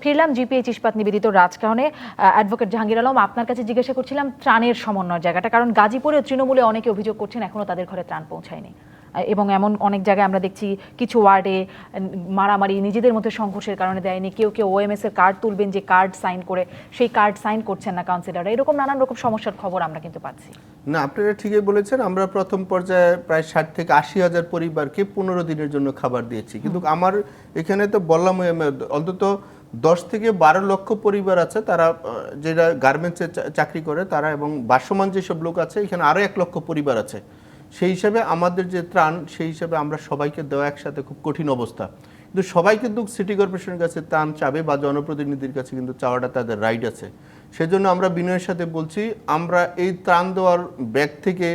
ফিরলাম জিপিএইচ ইস্পাত নিবেদিত রাজকাহনে। অ্যাডভোকেট জাহাঙ্গীর আলম, আপনার কাছে জিজ্ঞাসা করছিলাম ত্রাণের সমন্বয়ের জায়গাটা, কারণ গাজীপুরে তৃণমূলে অনেকে অভিযোগ করছেন এখনো তাদের ঘরে ত্রাণ পৌঁছায়নি, এবং এমন অনেক জায়গায় আমরা দেখছি কিছু ওয়ার্ডে মারামারি, নিজেদের মধ্যে সংঘর্ষের কারণে দেয়নি। কেউ কেউ ওএমএস এর কার্ড তুলবেন, যে কার্ড সাইন করে, সেই কার্ড সাইন করছেন না কাউন্সিলররা। এরকম নানান রকম সমস্যার খবর আমরা কিন্তু পাচ্ছি। না, আপনারা ঠিকই বলেছেন। আমরা প্রথম পর্যায়ে প্রায় 60 থেকে 80 হাজার পরিবারকে 15 দিনের জন্য খাবার দিয়েছি, কিন্তু আমার এখানে তো বললাম অন্তত 10 থেকে 12 লক্ষ পরিবার আছে, তারা যেটা গার্মেন্টসে চাকরি করে তারা, এবং বাসমান যেসব লোক আছে, এখানে আরও 1 লক্ষ পরিবার আছে। সেই হিসাবে আমাদের যে ত্রাণ, সেই হিসাবে আমরা সবাইকে দেওয়া একসাথে খুব কঠিন অবস্থা। কিন্তু সবাই কিন্তু সিটি কর্পোরেশনের কাছে ত্রাণ চাবে বা জনপ্রতিনিধির কাছে কিন্তু চাওয়াটা তাদের রাইট আছে। সেজন্য আমরা বিনয়ের সাথে বলছি, আমরা এই ত্রাণ দেওয়ার ব্যাগ থেকে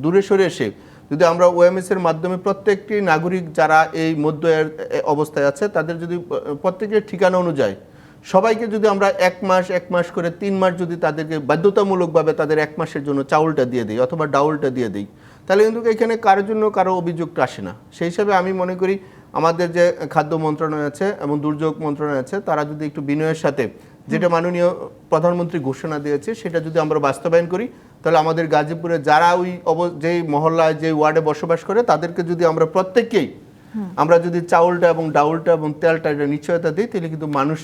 দূরে সরে এসে যদি আমরা ওএমএস এর মাধ্যমে প্রত্যেকটি নাগরিক যারা এই মধ্য অবস্থায় আছে তাদের যদি প্রত্যেকের ঠিকানা অনুযায়ী সবাইকে যদি আমরা এক মাস করে 3 মাস যদি তাদেরকে বাধ্যতামূলকভাবে তাদের 1 মাসের জন্য চাউলটা দিয়ে দিই অথবা ডাউলটা দিয়ে দিই, তাহলে কিন্তু এখানে কারোর জন্য কারো অভিযোগটা আসে না। সেই হিসাবে আমি মনে করি আমাদের যে খাদ্য মন্ত্রণালয় আছে এবং দুর্যোগ মন্ত্রণালয় আছে তারা যদি একটু বিনয়ের সাথে যেটা মাননীয় প্রধানমন্ত্রী ঘোষণা দিয়েছে সেটা যদি আমরা বাস্তবায়ন করি, তাহলে আমাদের গাজীপুরে যারা ওই যেই মহল্লায় যে ওয়ার্ডে বসবাস করে তাদেরকে যদি আমরা প্রত্যেককেই আমরা যদি চাউলটা এবং ডাউলটা এবং তেলটা এটা নিশ্চয়তা দিই, তাহলে কিন্তু মানুষ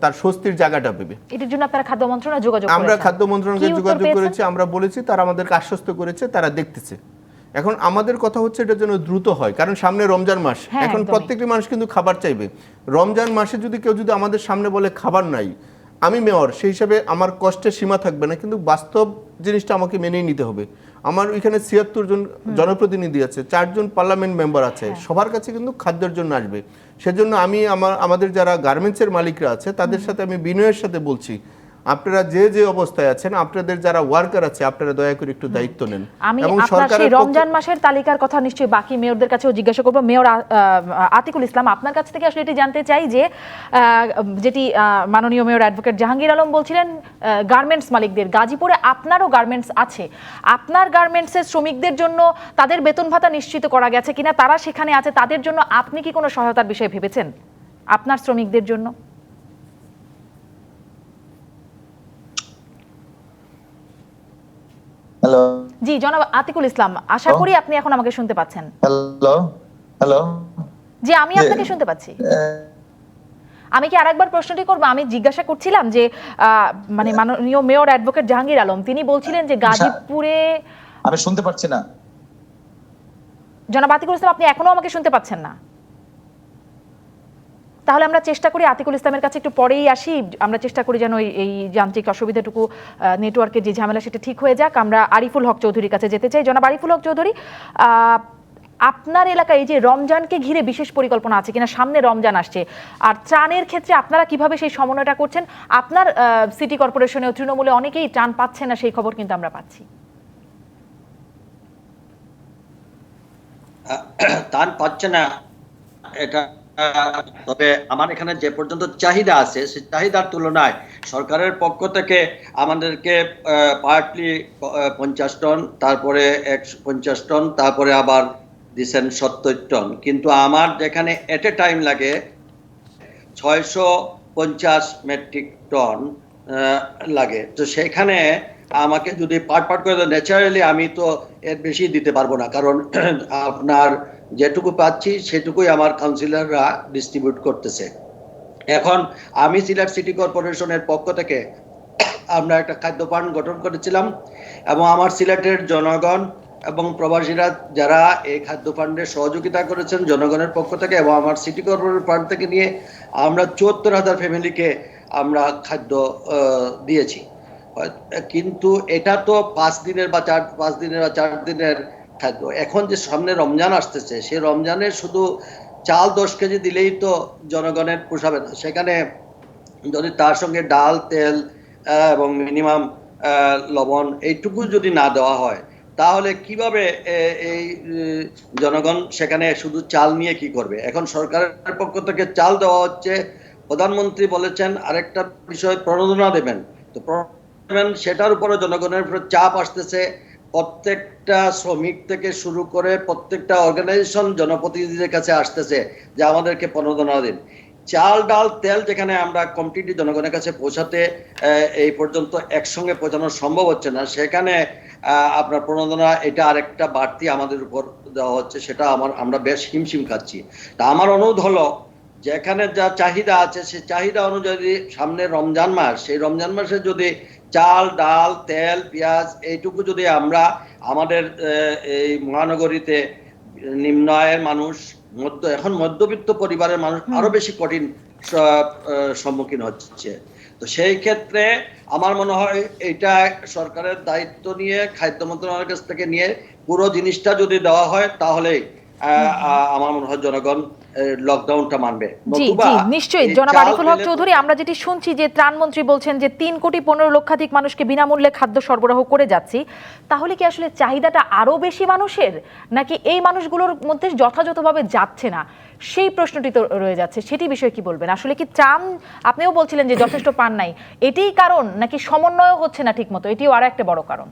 তার স্বস্তির জায়গাটা পাবে। এটার জন্য আপনারা খাদ্য মন্ত্রণালয়ে যোগাযোগ করেছেন? আমরা খাদ্য মন্ত্রণালয়ে যোগাযোগ করেছি, আমরা বলেছি, তারা আমাদেরকে আশ্বস্ত করেছে তারা দেখতেছে। এখন আমাদের কথা হচ্ছে এটা যেন দ্রুত হয়, কারণ সামনে রমজান মাস, এখন প্রত্যেকটি মানুষ কিন্তু খাবার চাইবে। রমজান মাসে যদি কেউ যদি আমাদের সামনে বলে খাবার নাই, আমি মেয়র সেই হিসাবে আমার কষ্টের সীমা থাকবে না, কিন্তু বাস্তব জিনিসটা আমাকে মেনেই নিতে হবে। আমার ওইখানে ৭৬ জন জনপ্রতিনিধি আছে, 4 জন পার্লামেন্ট মেম্বার আছে, সবার কাছে কিন্তু খাদ্যের জন্য আসবে। সেজন্য আমি আমাদের যারা গার্মেন্টসের মালিকরা আছে তাদের সাথে আমি বিনয়ের সাথে বলছি, আপনারা যে অবস্থায় আছেন, আপনাদের যারা ওয়ার্কার আছে আপনারা দয়া করে একটু দায়িত্ব নেন। এবং সরকারের রমজান মাসের তালিকার কথা নিশ্চয়ই বাকি মেয়রদের কাছেও জিজ্ঞাসা করব। মেয়র আতিকুল ইসলাম, আপনার কাছ থেকে আসলে এটি জানতে চাই যে যেটি মাননীয় মেয়র অ্যাডভোকেট জাহাঙ্গীর আলম বলছিলেন গার্মেন্টস মালিকদের, গাজীপুরে আপনারও গার্মেন্টস আছে, আপনার গার্মেন্টসের শ্রমিকদের জন্য তাদের বেতন ভাতা নিশ্চিত করা গেছে কিনা, তারা সেখানে আছে, তাদের জন্য আপনি কি কোনো সহায়তার বিষয়ে ভেবেছেন আপনার শ্রমিকদের জন্য? হ্যালো, জি জনাব আতিকুল ইসলাম, আশা করি আপনি এখন আমাকে শুনতে পাচ্ছেন। হ্যালো, জি আমি আপনাকে শুনতে পাচ্ছি। আমি কি আরেকবার প্রশ্নটি করব? আমি জিজ্ঞাসা করছিলাম যে মানে মাননীয় মেয়র অ্যাডভোকেট জাহাঙ্গীর আলম তিনি বলছিলেন যে গাজীপুরে, আমি শুনতে পাচ্ছি না। জনাব আতিকুল ইসলাম, আপনি এখনো আমাকে শুনতে পাচ্ছেন না? তাহলে আমরা চেষ্টা করি আতিকুল ইসলামের কাছে একটু পরেই আসি, আমরা চেষ্টা করি যেন এই যান্ত্রিক অসুবিধাটুকু, নেটওয়ার্কের যে ঝামেলা সেটা ঠিক হয়ে যাক। আমরা আরিফুল হক চৌধুরীর কাছে যেতে চাই। জনাব আরিফুল হক চৌধুরী, আপনার এলাকায় এই যে রমজানকে ঘিরে বিশেষ পরিকল্পনা আছে কিনা? সামনে রমজান আসছে, আর ত্রাণের ক্ষেত্রে আপনারা কিভাবে সেই সমন্বয়টা করছেন? আপনার সিটি কর্পোরেশনে ও তৃণমূলে অনেকেই ত্রাণ পাচ্ছে না, সেই খবর কিন্তু আমরা পাচ্ছি। ত্রাণ পাচ্ছে না এটা, তবে আমার এখানে যে পর্যন্ত চাহিদা আছে সেই চাহিদার তুলনায় সরকারের পক্ষ থেকে আমাদেরকে পার্টলি 50 টন, তারপরে 150 টন, তারপরে আবার দিচ্ছেন 70 টন, কিন্তু আমার যেখানে এট এ টাইম লাগে 650 মেট্রিক টন লাগে। তো সেখানে আমাকে যদি পার্ট করে দেয়, ন্যাচারালি আমি তো এর বেশি দিতে পারবো না, কারণ আপনার যেটুকু পাচ্ছি সেটুকুই আমার কাউন্সিলররা ডিস্ট্রিবিউট করতেছে। এখন আমি সিলেট সিটি কর্পোরেশনের পক্ষ থেকে আমরা একটা খাদ্য ফান্ড গঠন করেছিলাম, এবং আমার সিলেটের জনগণ এবং প্রবাসীরা যারা এই খাদ্য ফান্ডে সহযোগিতা করেছেন জনগণের পক্ষ থেকে, এবং আমার সিটি কর্পোরেশন ফান্ড থেকে নিয়ে আমরা 74,000 ফ্যামিলিকে আমরা খাদ্য দিয়েছি। কিন্তু এটা তো 5 দিনের বা 4 দিনের খাদ্য। এখন যে সামনে রমজান আসতেছে, সেই রমজানে শুধু চাল 10 কেজি দিলেই তো জনগণের পোষাবে না। সেখানে যদি তার সঙ্গে ডাল, তেল এবং মিনিমাম লবণ এইটুকু যদি না দেওয়া হয়, তাহলে কিভাবে এই জনগণ সেখানে শুধু চাল নিয়ে কি করবে? এখন সরকারের পক্ষ থেকে চাল দেওয়া হচ্ছে, প্রধানমন্ত্রী বলেছেন আরেকটা বিষয় প্রণোদনা দেবেন, তো সেটার উপরে জনগণের উপরে চাপ আসতেছে। প্রত্যেকটা শ্রমিক থেকে শুরু করে প্রত্যেকটা অর্গানাইজেশন জনপ্রতিনিধিদের কাছে আসতেছে যে আমাদেরকে প্রণোদনা দিন। চাল, ডাল, তেল যেখানে আমরা কমপ্লিটলি জনগণের কাছে পৌঁছাতে এই পর্যন্ত একসঙ্গে পৌঁছানো সম্ভব হচ্ছে না, সেখানে আপনার প্রণোদনা এটা আরেকটা বাড়তি আমাদের উপর দেওয়া হচ্ছে, সেটা আমরা বেশ হিমশিম খাচ্ছি। তা আমার অনুরোধ হলো, যেখানে যা চাহিদা আছে সেই চাহিদা অনুযায়ী সামনে রমজান মাস, সেই রমজান মাসে যদি চাল, ডাল, তেল, পেঁয়াজ এইটুকু যদি আমরা আমাদের এই মহানগরীতে নিম্ন আয়ের মানুষ, এখন মধ্যবিত্ত পরিবারের মানুষ আরো বেশি কঠিন সম্মুখীন হচ্ছে, তো সেই ক্ষেত্রে আমার মনে হয় এটা সরকারের দায়িত্ব নিয়ে খাদ্য মন্ত্রণালয়ের কাছ থেকে নিয়ে পুরো জিনিসটা যদি দেওয়া হয়, তাহলে আমার মনে হয় জনগণ লকডাউনটা মানবে। জি নতুবা জি নিশ্চয়ই এই জনাব চাল আরিফুল হক পেলে তো চৌধুরী, আমরা যেটি শুনছি যে ত্রাণমন্ত্রী বলছেন যে 3,15,00,000 মানুষকে বিনামূল্যে খাদ্য সরবরাহ করে যাচ্ছি, তাহলে কি আসলে চাহিদাটা আরো বেশি মানুষের, নাকি এই মানুষগুলোর মধ্যে যথাযথভাবে যাচ্ছে না, সেই প্রশ্নটি তো রয়ে যাচ্ছে। সেটি বিষয়ে কি বলবেন? আসলে কি ত্রাণ, আপনিও বলছিলেন যে যথেষ্ট পান নাই, এটিই কারণ, নাকি সমন্বয় হচ্ছে না ঠিকমতো, এটিও আরো একটা বড় কারণ?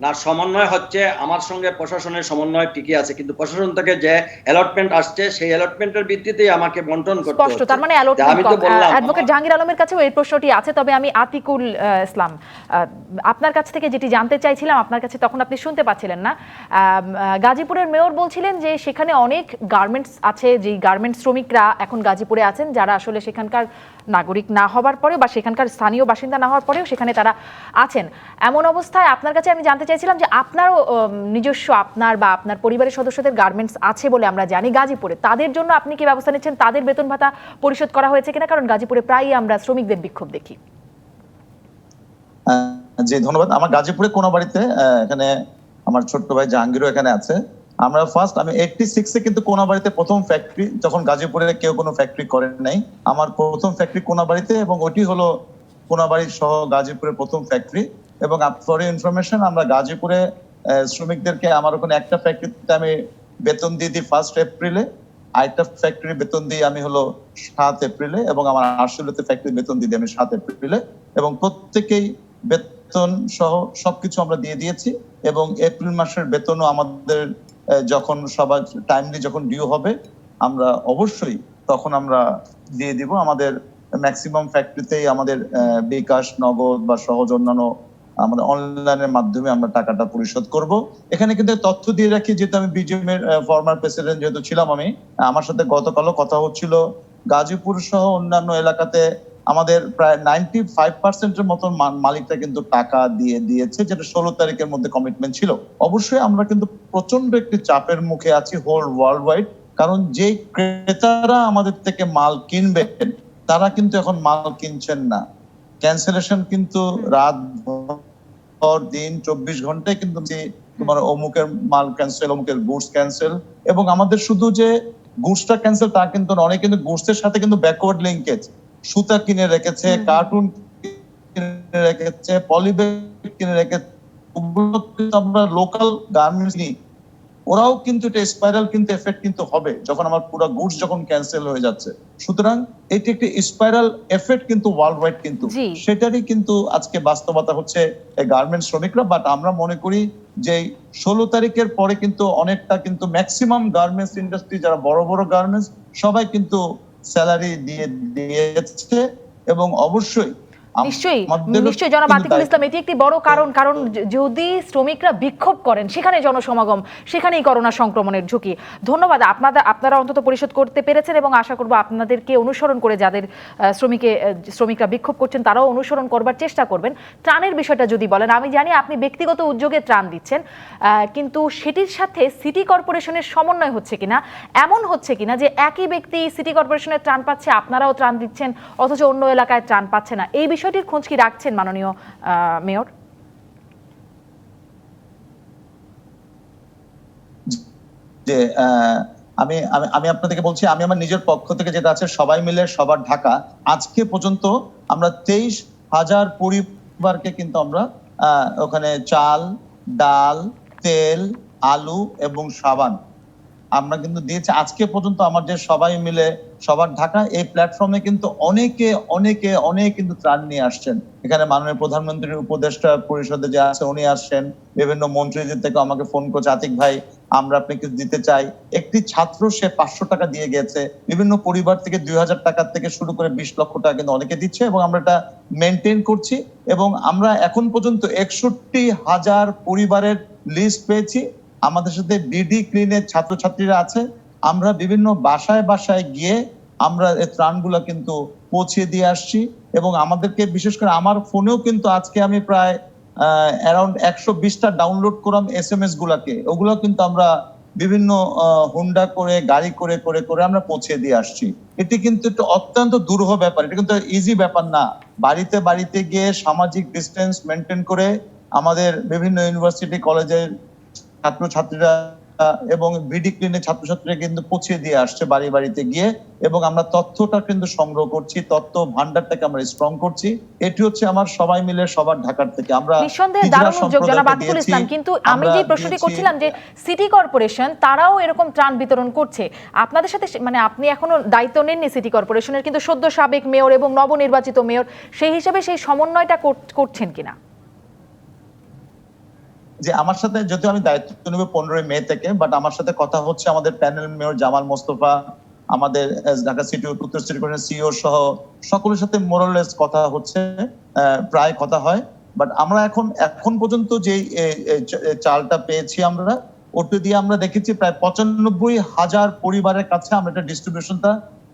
না, সমন্বয় হচ্ছে, আমার সঙ্গে প্রশাসনের সমন্বয় ঠিকই আছে, কিন্তু প্রশাসন থেকে যে অ্যালটমেন্ট আসছে সেই অ্যালটমেন্টের ভিত্তিতেই আমাকে বন্টন করতে স্পষ্ট, হচ্ছে। তার মানে তা অ্যালটমেন্ট আমি তো কম। বললাম অ্যাডভোকেট জাহাঙ্গীর আলমের কাছেও এই প্রশ্নটি আছে, তবে আমি আতিকুল ইসলাম আপনার কাছ থেকে যেটি জানতে চাইছিলাম, আপনার কাছে তখন আপনি শুনতে পাচ্ছিলেন না। গাজীপুরের মেয়র বলছিলেন যে সেখানে অনেক গার্মেন্টস আছে, যে গার্মেন্টস শ্রমিকরা এখন গাজীপুরে আছেন, যারা আসলে সেখানকার নাগরিক না হওয়ার পরেও বা সেখানকার স্থানীয় বাসিন্দা না হওয়ার পরেও সেখানে তারা আছেন। এমন অবস্থায় আপনার কাছে আমি জানতে চাইছিলাম যে আপনারও নিজস্ব, আপনার বা আপনার পরিবারের সদস্যদের গার্মেন্টস আছে বলে আমরা জানি গাজীপুরে, তাদের জন্য আপনি কি ব্যবস্থা নিচ্ছেন? তাদের বেতন ভাতা পরিশোধ করা হয়েছে কিনা? কারণ গাজীপুরে প্রায়ই আমরা শ্রমিকদের বিক্ষোভ দেখি। জি ধন্যবাদ। আমার গাজীপুরে কোনাবাড়িতে এখানে আমার ছোট্ট ভাই জাহাঙ্গীরও এখানে আছে। আমরা ফার্স্ট, আমি 86-এ কিন্তু কোনাবাড়িতে প্রথম ফ্যাক্টরি, যখন গাজীপুরে কেউ কোনো ফ্যাক্টরি করেন নাই, আমার প্রথম ফ্যাক্টরি কোনাবাড়িতে, এবং ওটি হলো কোনাবাড়ি সহ গাজীপুরের প্রথম ফ্যাক্টরি। এবং ফর ইনফরমেশন, আমরা গাজীপুরে শ্রমিকদেরকে, আমার ওখানে একটা ফ্যাক্টরিতে আমি বেতন দিয়ে দিই 1 এপ্রিলে, আরেকটা ফ্যাক্টরি বেতন দিই আমি হলো 7 এপ্রিলে, এবং আমার আশুলিয়াতে ফ্যাক্টরি বেতন দিয়ে দিই আমি 7 এপ্রিলে, এবং প্রত্যেকেই বেতন সহ সবকিছু আমরা দিয়ে দিয়েছি। এবং এপ্রিল মাসের বেতনও আমাদের যখন সবার টাইমলি যখন ডিউ হবে, আমরা অবশ্যই তখন আমরা দিয়ে দিব। আমাদের ম্যাক্সিমাম ফ্যাক্টরিতেই আমাদের বিকাশ, নগদ বা সহজ অন্যান্য আমাদের অনলাইনের মাধ্যমে আমরা টাকাটা পরিশোধ করব। এখানে কিন্তু তথ্য দিয়ে রাখি, যেহেতু আমি বিজিএম এর ফর্মার প্রেসিডেন্ট যেহেতু ছিলাম, আমি, আমার সাথে গতকালও কথা হচ্ছিল, গাজীপুর সহ অন্যান্য এলাকাতে আমাদের প্রায় 95%-এর মতো মালিকরা কিন্তু টাকা দিয়ে দিয়েছে, যেটা 16 তারিখের মধ্যে কমিটমেন্ট ছিল। অবশ্যই আমরা কিন্তু প্রচন্ড একটি চাপের মুখে আছি হোল ওয়ার্ল্ড ওয়াইড, কারণ যে ক্রেতারা আমাদের থেকে মাল কিনবেন তারা কিন্তু এখন মাল কিনছেন না। ক্যান্সেলেশন কিন্তু রাত ভর দিন 24 ঘন্টায় কিন্তু তোমার অমুকের মাল ক্যান্সেল, অমুকের গুডস ক্যান্সেল। এবং আমাদের শুধু যে গুডসটা ক্যান্সেল তা কিন্তু না, অনেক কিন্তু গুডসের সাথে কিন্তু ব্যাকওয়ার্ড লিঙ্কেজ, সুতা কিনে রেখেছে, কার্টুন কিনে রেখেছে, পলিব্যাগ কিনে রেখেছে, ওগুলো কিন্তু আমরা লোকাল গার্মেন্টস নিই, ওরাও কিন্তু এটা স্পাইরাল কিন্তু এফেক্ট কিন্তু হবে যখন আমার পুরো গুডস যখন ক্যান্সেল হয়ে যাচ্ছে। সুতরাং এটি একটি স্পাইরাল এফেক্ট কিন্তু ওয়ার্ল্ড ওয়াইড, কিন্তু সেটারই কিন্তু আজকে বাস্তবতা হচ্ছে এই গার্মেন্টস শ্রমিকরা। বাট আমরা মনে করি যে 16 তারিখের পরে কিন্তু অনেকটা কিন্তু ম্যাক্সিমাম গার্মেন্টস ইন্ডাস্ট্রি, যারা বড় বড় গার্মেন্টস, সবাই কিন্তু স্যালারি দিয়ে দিয়েছে। এবং অবশ্যই নিশ্চয়ই জনাব আতিকুল ইসলাম, এটি একটি বড় কারণ। কারণ যদি শ্রমিকরা বিক্ষোভ করেন, সেখানে জনসমাগম, সেখানেই করোনা সংক্রমণের ঝুঁকি। ধন্যবাদ। আপনারা অন্তত পরিশোধ করতে পেরেছেন, এবং আশা করব আপনাদেরকে অনুসরণ করে যাদের শ্রমিকরা বিক্ষোভ করছেন তারাও অনুসরণ করবার চেষ্টা করবেন। ত্রাণের বিষয়টা যদি বলেন, আমি জানি আপনি ব্যক্তিগত উদ্যোগে ত্রাণ দিচ্ছেন, কিন্তু সেটির সাথে সিটি কর্পোরেশনের সমন্বয় হচ্ছে কিনা, এমন হচ্ছে কিনা যে একই ব্যক্তি সিটি কর্পোরেশনের ত্রাণ পাচ্ছে, আপনারাও ত্রাণ দিচ্ছেন, অথচ অন্য এলাকায় ত্রাণ পাচ্ছে না, এই বিষয়টির খোঁজ কি রাখছেন মাননীয় মেয়র? যে আমি আমি আপনাদেরকে বলছি, আমি আমার নিজের পক্ষ থেকে যেটা আছে, সবাই মিলে সবার ঢাকা, আজকে পর্যন্ত আমরা 23,000 পরিবারকে কিন্তু আমরা ওখানে চাল, ডাল, তেল, আলু এবং সাবান আমরা কিন্তু দিয়েছি আজকে পর্যন্ত। আমার যে সবাই মিলে সবার ঢাকা এই প্ল্যাটফর্মে কিন্তু অনেকে কিন্তু ত্রাণ নিয়ে আসছেন। এখানে মাননীয় প্রধানমন্ত্রীর উপদেষ্টা পরিষদে যে আছে উনি আসছেন, বিভিন্ন মন্ত্রীদের থেকে আমাকে ফোন করছে, আতিক ভাই আমরা আপনাকে দিতে চাই। একটি ছাত্র সে 500 টাকা দিয়ে গেছে, বিভিন্ন পরিবার থেকে 2000 টাকা থেকে শুরু করে 20 লক্ষ টাকা কিন্তু অনেকে দিচ্ছে, এবং আমরা এটা মেনটেন করছি। এবং আমরা এখন পর্যন্ত 61,000 পরিবারের লিস্ট পেয়েছি। আমাদের সাথে ডিডি ক্লিনের ছাত্রছাত্রীরা আছে, আমরা বিভিন্ন বাসায় বাসায় গিয়ে আমরা এই ত্রাণগুলো কিন্তু পৌঁছে দিয়ে আসছি। এবং আমাদেরকে বিশেষ করে আমার ফোনেও কিন্তু আজকে আমি প্রায় অ্যারাউন্ড 120টা ডাউনলোড করলাম SMS গুলাকে, ওগুলো কিন্তু আমরা বিভিন্ন হুন্ডা করে, গাড়ি করে করে করে আমরা পৌঁছে দিয়ে আসছি। এটি কিন্তু একটা অত্যন্ত দুরূহ ব্যাপার, এটা কিন্তু ইজি ব্যাপার না। বাড়িতে বাড়িতে গিয়ে সামাজিক ডিস্টেন্স মেনটেন করে আমাদের বিভিন্ন ইউনিভার্সিটি কলেজের ছাত্রছাত্রীরা এবং বিডি ক্লিনে ছাত্রছাত্রীরা কিন্তু পৌঁছে দিয়ে আসছে বাড়ি বাড়িতে গিয়ে, এবং আমরা তথ্যটা কিন্তু সংগ্রহ করছি, তথ্য ভান্ডারটাকে আমরা স্ট্রং করছি। এটি হচ্ছে আমার সবাই মিলে সবার ঢাকার থেকে আমরা নিঃসন্দেহে হিজড়া দারুণ উদ্যোগ জনাব সম্প্রদায়কে আতিকুল দিয়েছি। ইসলাম, কিন্তু আমি আমরা যে প্রশ্নটি দিয়েছি- করছিলাম যে সিটি কর্পোরেশন তারাও এরকম ত্রাণ বিতরণ করছে আপনাদের সাথে, মানে আপনি এখনো দায়িত্ব নেননি সিটি কর্পোরেশনের, কিন্তু সদ্য সাবেক মেয়র এবং নবনির্বাচিত মেয়র সেই হিসেবে সেই সমন্বয়টা করছেন কিনা? যে আমার সাথে, যদিও আমি দায়িত্ব নেব 15 মে থেকে, বাট আমার সাথে কথা হচ্ছে আমাদের প্যানেল মেয়র জামাল মোস্তফা, আমাদের ঢাকা সিটি উত্তর সিটি কর্পোরেশন সিইও সহ সকলের সাথে মোরাললেস কথা হচ্ছে, প্রায় কথা হয়। বাট আমরা এখন পর্যন্ত যে চালটা পেয়েছি আমরা, ওটা দিয়ে আমরা দেখেছি প্রায় 95,000 পরিবারের কাছে আমরা একটা ডিস্ট্রিবিউশনটা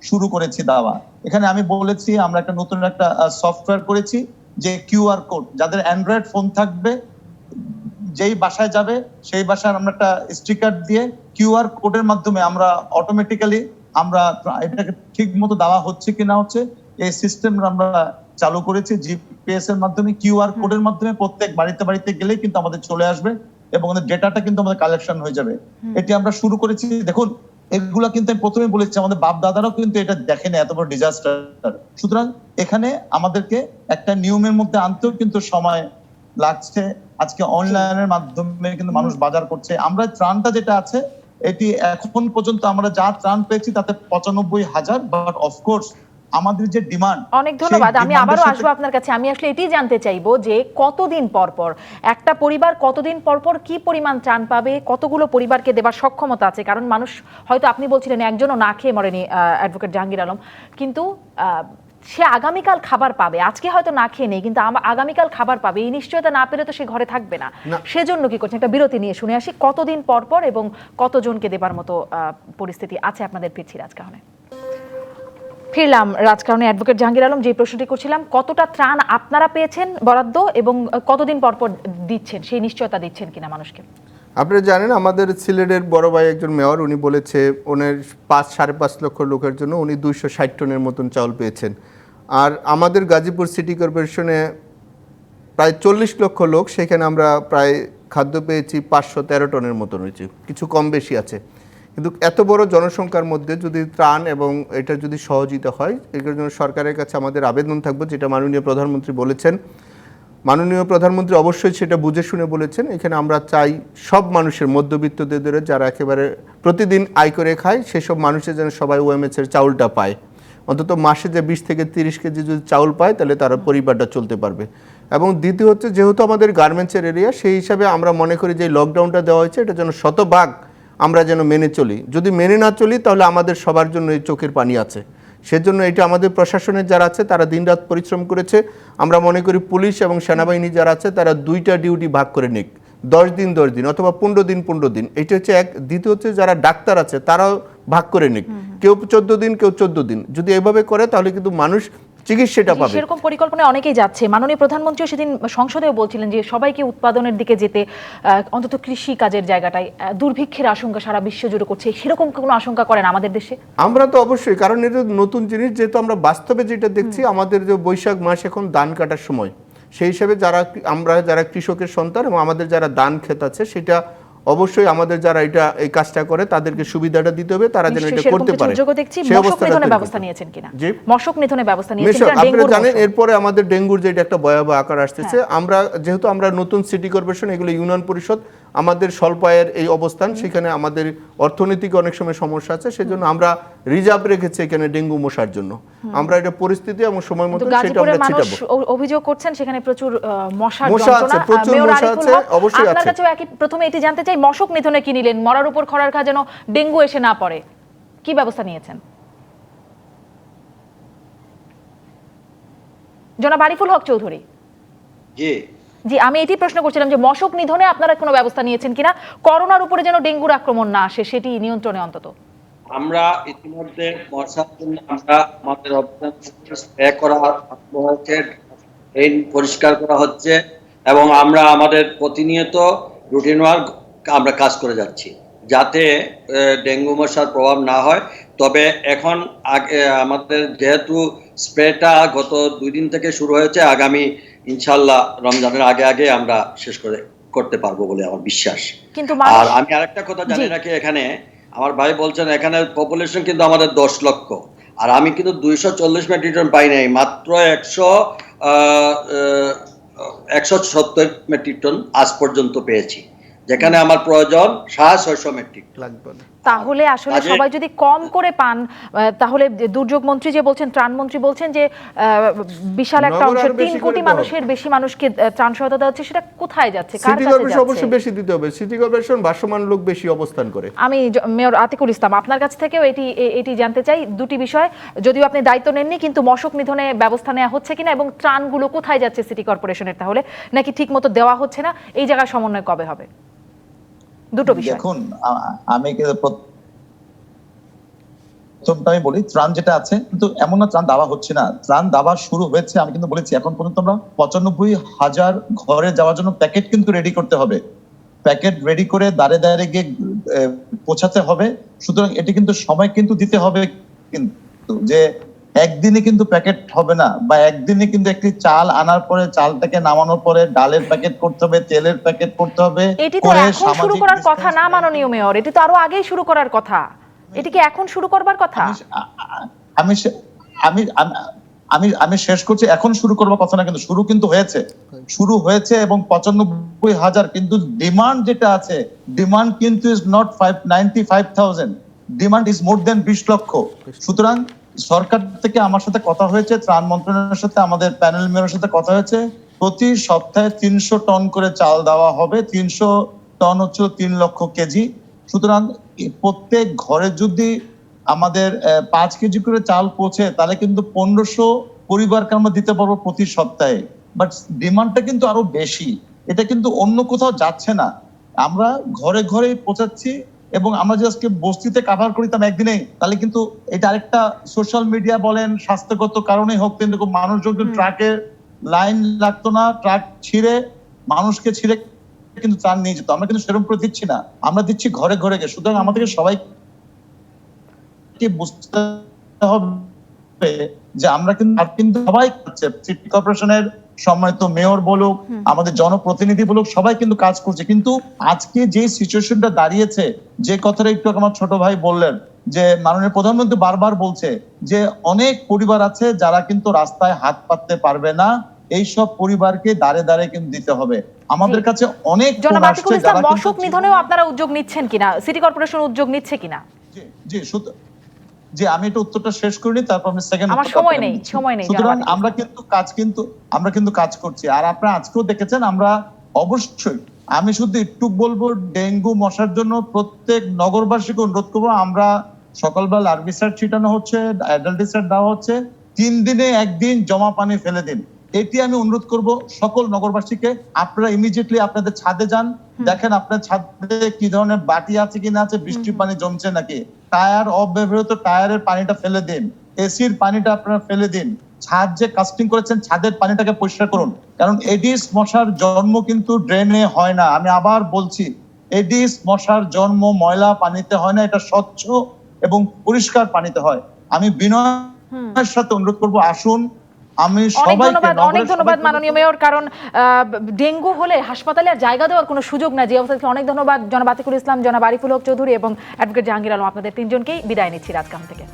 শুরু করেছি দেওয়া। এখানে আমি বলেছি আমরা একটা নতুন একটা সফটওয়্যার করেছি, যে কিউআর কোড, যাদের অ্যান্ড্রয়েড ফোন থাকবে যেই বাসায় যাবে সেই বাসায় আমরা একটা স্টিকার দিয়ে কিউআর কোডের মাধ্যমে আমরা অটোমেটিক্যালি আমরা এটাকে ঠিক মতো দেওয়া হচ্ছে কি না হচ্ছে এই সিস্টেম আমরা চালু করেছি। জিপিএস এর মাধ্যমে, কিউআর কোডের মাধ্যমে প্রত্যেক বাড়িতে বাড়িতে গেলেই কিন্তু আমাদের চলে আসবে এবং আমাদের ডেটাটা কিন্তু আমাদের কালেকশন হয়ে যাবে। এটি আমরা শুরু করেছি। দেখুন, এগুলা কিন্তু আমি প্রথমে বলেছি আমাদের বাপ দাদারাও কিন্তু এটা দেখেনি, এত বড় ডিজাস্টার। সুতরাং এখানে আমাদেরকে একটা নিয়মের মধ্যে আনতেও কিন্তু সময় লাগছে। আজকে অনলাইনের মাধ্যমে কিন্তু মানুষ বাজার করছে। আমরা ত্রাণটা যেটা আছে এটি এখন পর্যন্ত আমরা যা ত্রাণ পেয়েছি তাতে 95,000, বাট অফকোর্স আমাদের যে ডিমান্ড। অনেক ধন্যবাদ। আমি আবারও আসবো আপনার কাছে। আমি আসলে এটাই জানতে চাইবো যে কতদিন পর পর একটা পরিবার কতদিন পর পর কি পরিমাণ ত্রাণ পাবে, কতগুলো পরিবারকে দেবার সক্ষমতা আছে? কারণ মানুষ হয়তো, আপনি বলছিলেন একজনও না খেয়ে মরেনি অ্যাডভোকেট জাহাঙ্গীর আলম, কিন্তু সে আগামীকাল খাবার পাবে। আজকে হয়তো না খেয়ে নেই, কিন্তু আগামীকাল খাবার পাবে, এই নিশ্চয়তা না পেলে তো সে ঘরে থাকবে না। সেজন্য কি করছেন? একটা বিরতি নিয়ে শুনে আসি কতদিন পর পর এবং কতজনকে দেবার মতো পরিস্থিতি আছে। আপনাদের ফিরছি রাজকাহনে। ফিরলাম রাজকাহনে। অ্যাডভোকেট জাহাঙ্গীর আলম, যে প্রশ্নটি করছিলাম, কতটা ত্রাণ আপনারা পেয়েছেন বরাদ্দ এবং কতদিন পর পর দিচ্ছেন, সেই নিশ্চয়তা দিচ্ছেন কিনা মানুষকে? আপনারা জানেন আমাদের সিলেটের বড় ভাই একজন মেয়র, উনি বলেছে ওনার 5-5.5 লক্ষ লোকের জন্য উনি 260 টনের মতন চাউল পেয়েছেন। আর আমাদের গাজীপুর সিটি কর্পোরেশনে প্রায় 40 লক্ষ লোক, সেখানে আমরা প্রায় খাদ্য পেয়েছি 513 টনের মতন হয়েছে, কিছু কম বেশি আছে। কিন্তু এত বড় জনসংখ্যার মধ্যে যদি ত্রাণ এবং এটা যদি সহযোগিতা হয়, এর জন্য সরকারের কাছে আমাদের আবেদন থাকবে, যেটা মাননীয় প্রধানমন্ত্রী বলেছেন। মাননীয় প্রধানমন্ত্রী অবশ্যই সেটা বুঝে শুনে বলেছেন। এখানে আমরা চাই সব মানুষের, মধ্যবিত্তদের ধরে যারা একেবারে প্রতিদিন আয় করে খায়, সেসব মানুষের যেন সবাই ওএমএসের চাউলটা পায়। অন্তত মাসে যে 20 থেকে 30 কেজি যদি চাউল পায়, তাহলে তারা পরিবারটা চলতে পারবে। এবং দ্বিতীয় হচ্ছে, যেহেতু আমাদের গার্মেন্টসের এরিয়া, সেই হিসাবে আমরা মনে করি যে লকডাউনটা দেওয়া হয়েছে এটা যেন শতভাগ আমরা যেন মেনে চলি। যদি মেনে না চলি তাহলে আমাদের সবার জন্য এই চোখের পানি আছে। সেজন্য এটা আমাদের প্রশাসনের যারা আছে তারা দিনরাত পরিশ্রম করেছে। আমরা মনে করি পুলিশ এবং সেনাবাহিনী যারা আছে তারা 2টা ডিউটি ভাগ করে নিক, 10 দিন 10 দিন অথবা 15 দিন 15 দিন। এটা হচ্ছে এক। দ্বিতীয় হচ্ছে যারা ডাক্তার আছে তারাও ভাগ করে নিক, কেউ 14 দিন কেউ 14 দিন। যদি এভাবে করে তাহলে কিন্তু মানুষ চিকিৎসাটা পাবে। সেরকম পরিকল্পনায় অনেকেই যাচ্ছে। মাননীয় প্রধানমন্ত্রীও সেদিন সংসদেও বলছিলেন যে সবাইকে উৎপাদনের দিকে যেতে, অন্তত কৃষি কাজের জায়গাটায়। দুর্ভিক্ষের আশঙ্কা সারা বিশ্ব জুড়ে করছে, সেরকম কোনো আশঙ্কা করেন আমাদের দেশে? আমরা তো অবশ্যই, কারণ এটা নতুন জিনিস, যেহেতু আমরা বাস্তবে যেটা দেখছি, আমাদের যে বৈশাখ মাস এখন ধান কাটার সময়, সেই হিসাবে যারা কৃষকের সন্তান এবং আমাদের যারা ধান ক্ষেত আছে, সেটা অবশ্যই আমাদের যারা এটা এই কাজটা করে তাদেরকে সুবিধাটা দিতে হবে, তারা যেন এটা করতে পারে। সেই অবস্থার ব্যবস্থা নিয়েছেন কিনা? মশক নিধনের ব্যবস্থা নিয়েছেন কিনা? আপনারা জানেন এরপরে আমাদের ডেঙ্গুর যেটা একটা ভয়াবহ আকার আসতেছে। যেহেতু আমরা নতুন সিটি কর্পোরেশন, এগুলো ইউনিয়ন পরিষদ, আমাদের স্বল্প আয়ের এই অবস্থান, সেখানে আমাদের অর্থনৈতিক অনেক সময় সমস্যা আছে, সেজন্য আমরা রিজার্ভ রেখেছি এখানে ডেঙ্গু মশার জন্য। আমরা এটা পরিস্থিতি এবং সময় মতো সেটা আমরা ছিটাবো। অভিযোগ করছেন সেখানে প্রচুর মশা আছে, প্রচুর মশা আছে, অবশ্যই আছে। আপনার কাছেও একই, প্রথমে এটি জানতে চাই, মশক নিধনে কি নিলেন? মরার উপর খড়ার খা, যেন ডেঙ্গু এসে না পড়ে, কি ব্যবস্থা নিয়েছেন? জনাব আরিফুল হক চৌধুরী। জি, আমি এটি প্রশ্ন করছিলাম যে মশক নিধনে আপনারা কোনো ব্যবস্থা নিয়েছেন কিনা, করোনার উপরে যেন ডেঙ্গুর আক্রমণ না আসে, সেটি নিয়ন্ত্রণে অন্তত। আমরা ইতিমধ্যে মশার জন্য আমরা আমাদের অভিযান স্প্রে করা হচ্ছে, ড্রেন পরিষ্কার করা হচ্ছে এবং আমরা আমাদের প্রতিনিয়ত রুটিন ওয়ার্ক আমরা কাজ করে যাচ্ছি যাতে ডেঙ্গু মশার প্রভাব না হয়। তবে এখন আমাদের যেহেতু স্প্রেটা গত 2 দিন থেকে শুরু হয়েছে, আগামী ইনশাল্লাহ রমজানের আগে আমরা শেষ করে করতে পারবো বলে আমার বিশ্বাস। কিন্তু আর আমি আরেকটা কথা জানি রাখি, এখানে আমার ভাই বলছেন এখানে পপুলেশন কিন্তু আমাদের 10 লক্ষ, আর আমি কিন্তু 240 মেট্রিক টন পাই নাই, মাত্র 170 মেট্রিক টন আজ পর্যন্ত পেয়েছি, যেখানে আমার প্রয়োজন 650 মেট্রিক লাগবে না। তাহলে আসলে সবাই যদি কম করে পান, তাহলে দুর্যোগ মন্ত্রী যে বলছেন, ত্রাণ মন্ত্রী বলছেন যে বিশাল একটা অংশ 3 কোটি মানুষের বেশি মানুষকে ত্রাণ সহায়তা দেওয়া হচ্ছে, সেটা কোথায় যাচ্ছে, কার সিটি কাছে কর্পোরেশন যাচ্ছে? অবশ্যই বেশি দিতে হবে। সিটি কর্পোরেশন ভাসমান লোক বেশি অবস্থান করে। আমি মেয়র আতিকুল ইসলাম আপনার কাছ থেকেও এটি জানতে চাই, দুটি বিষয়, যদিও আপনি দায়িত্ব নেননি কিন্তু মশক নিধনে ব্যবস্থা নেওয়া হচ্ছে কিনা এবং ত্রাণগুলো কোথায় যাচ্ছে সিটি কর্পোরেশনের, তাহলে নাকি ঠিক মতো দেওয়া হচ্ছে না, এই জায়গার সমন্বয় কবে হবে? দুটো বিষয়। দেখুন, আমি প্রথমটা আমি বলি, ত্রাণ যেটা আছে কিন্তু এমন না ত্রাণ দেওয়া হচ্ছে না, ত্রাণ দেওয়া শুরু হয়েছে। আমি কিন্তু বলেছি এখন পর্যন্ত আমরা 95,000 ঘরে যাওয়ার জন্য প্যাকেট কিন্তু রেডি করতে হবে, প্যাকেট রেডি করে দাঁড়ে দাঁড়ে গিয়ে পৌঁছাতে হবে। সুতরাং এটি কিন্তু সময় কিন্তু দিতে হবে, কিন্তু যে একদিনে কিন্তু প্যাকেট হবে না, বা একদিনে কিন্তু একটি চাল আনার পরে চালটাকে নামানোর পরে ডালের প্যাকেট করতে হবে, তেলের প্যাকেট করতে হবে। এটি তো এখন শুরু করার কথা না মাননীয় মেয়র, এটি তো আরো আগেই শুরু করার কথা, এটি কি এখন শুরু করবার কথা? আমি আমি আমি আমি শেষ করছি, এখন শুরু করবার কথা না, কিন্তু শুরু কিন্তু হয়েছে এবং 95,000, কিন্তু ডিমান্ড যেটা আছে, ডিমান্ড কিন্তু is not 95,000, demand is more than 20 lakh. সুতরাং সরকার থেকে আমার সাথে কথা হয়েছে, ত্রাণ মন্ত্রণালয়ের সাথে আমাদের প্যানেল মেয়রের সাথে কথা হয়েছে, প্রতি সপ্তাহে 300 টন করে চাল দেওয়া হবে, 300 টন হচ্ছে 3 লক্ষ কেজি। সুতরাং প্রত্যেক ঘরে যদি আমাদের 5 কেজি করে চাল পৌঁছে, তাহলে কিন্তু 1500 পরিবারকে আমরা দিতে পারবো প্রতি সপ্তাহে। বাট ডিমান্ডটা কিন্তু আরো বেশি, এটা কিন্তু অন্য কোথাও যাচ্ছে না, আমরা ঘরে ঘরে পৌঁছাচ্ছি। এবং আমরা যে আজকে বস্তিতে কাভার করিতাম একদিনে, তাহলে কিন্তু এটা আরেকটা সোশ্যাল মিডিয়া বলেন, স্বাস্থ্যগত কারণে হোক, কিন্তু মানুষজন ট্রাকের লাইন লাগতো না, ট্রাক ছিঁড়ে মানুষকে ছিঁড়ে কিন্তু ত্রাণ নিয়ে যেত। আমরা কিন্তু সেরকম করে দিচ্ছি না, আমরা দিচ্ছি ঘরে ঘরে গিয়ে। সুতরাং আমাদেরকে সবাইকে বুঝতে হবে যে আমরা কিন্তু সবাই করছে, সিটি কর্পোরেশনের সম্মানিত মেয়র বলুক, আমাদের জনপ্রতিনিধি বলুক, সবাই কিন্তু কাজ করছে। কিন্তু আজকে যে সিচুয়েশনটা দাঁড়িয়েছে, যে কথাটা একটু আমার ছোট ভাই বললেন, যে মাননীয় প্রধানমন্ত্রী বারবার বলছে যে অনেক পরিবার আছে যারা কিন্তু রাস্তায় হাত পাততে পারবে না, এই সব পরিবারকে দাঁড়ে দাঁড়ে কিন্তু দিতে হবে। আমাদের কাছে অনেক জনাব আতিকুল ইসলাম, মশক নিধনেও আপনারা উদ্যোগ নিচ্ছেন কিনা, সিটি কর্পোরেশন উদ্যোগ নিচ্ছে কিনা? জি জি, আমি এটা উত্তরটা শেষ করিনি, তারপর আমি সেকেন্ড। আমার সময় নেই। সুতরাং আমরা কিন্তু কাজ করছি। আর আপনারা আজকেও দেখেছেন, আমরা অবশ্যই, আমি শুধু একটু বলবো, ডেঙ্গু মশার জন্য প্রত্যেক নগরবাসীকে অনুরোধ করবো, আমরা সকালবেলা লার্ভিসাইড ছিটানো হচ্ছে, অ্যাডাল্টিসাইড দেওয়া হচ্ছে, 3 দিনে 1 দিন জমা পানি ফেলে দিন। এটি আমি অনুরোধ করব সকল নগরবাসীকে। আপনারা ইমিডিয়েটলি আপনাদের ছাদে যান, দেখেন আপনার ছাদে কি ধরনের বাটি আছে কি না আছে, বৃষ্টির পানি জমছে নাকি, টায়ার অব্যবহৃত টায়ারের পানিটা ফেলে দিন, এসির পানিটা আপনারা ফেলে দিন, ছাদ যে কাস্টিং করেছেন ছাদের পানিটাকে পরিষ্কার করুন। কারণ এডিস মশার জন্ম কিন্তু ড্রেনে হয় না, আমি আবার বলছি, এডিস মশার জন্ম ময়লা পানিতে হয় না, এটা স্বচ্ছ এবং পরিষ্কার পানিতে হয়। আমি বিনয়ের সাথে অনুরোধ করব, আসুন আমি অনেক ধন্যবাদ মাননীয় মেয়র, কারণ ডেঙ্গু হলে হাসপাতালে আর জায়গা দেওয়ার কোনো সুযোগ না, যে অবস্থা। অনেক ধন্যবাদ জনাব আতিকুল ইসলাম, জনাব আরিফুল হক চৌধুরী এবং অ্যাডভোকেট জাহাঙ্গীর আলম, আপনাদের তিনজনকেই বিদায় নিচ্ছি রাজকাহন থেকে।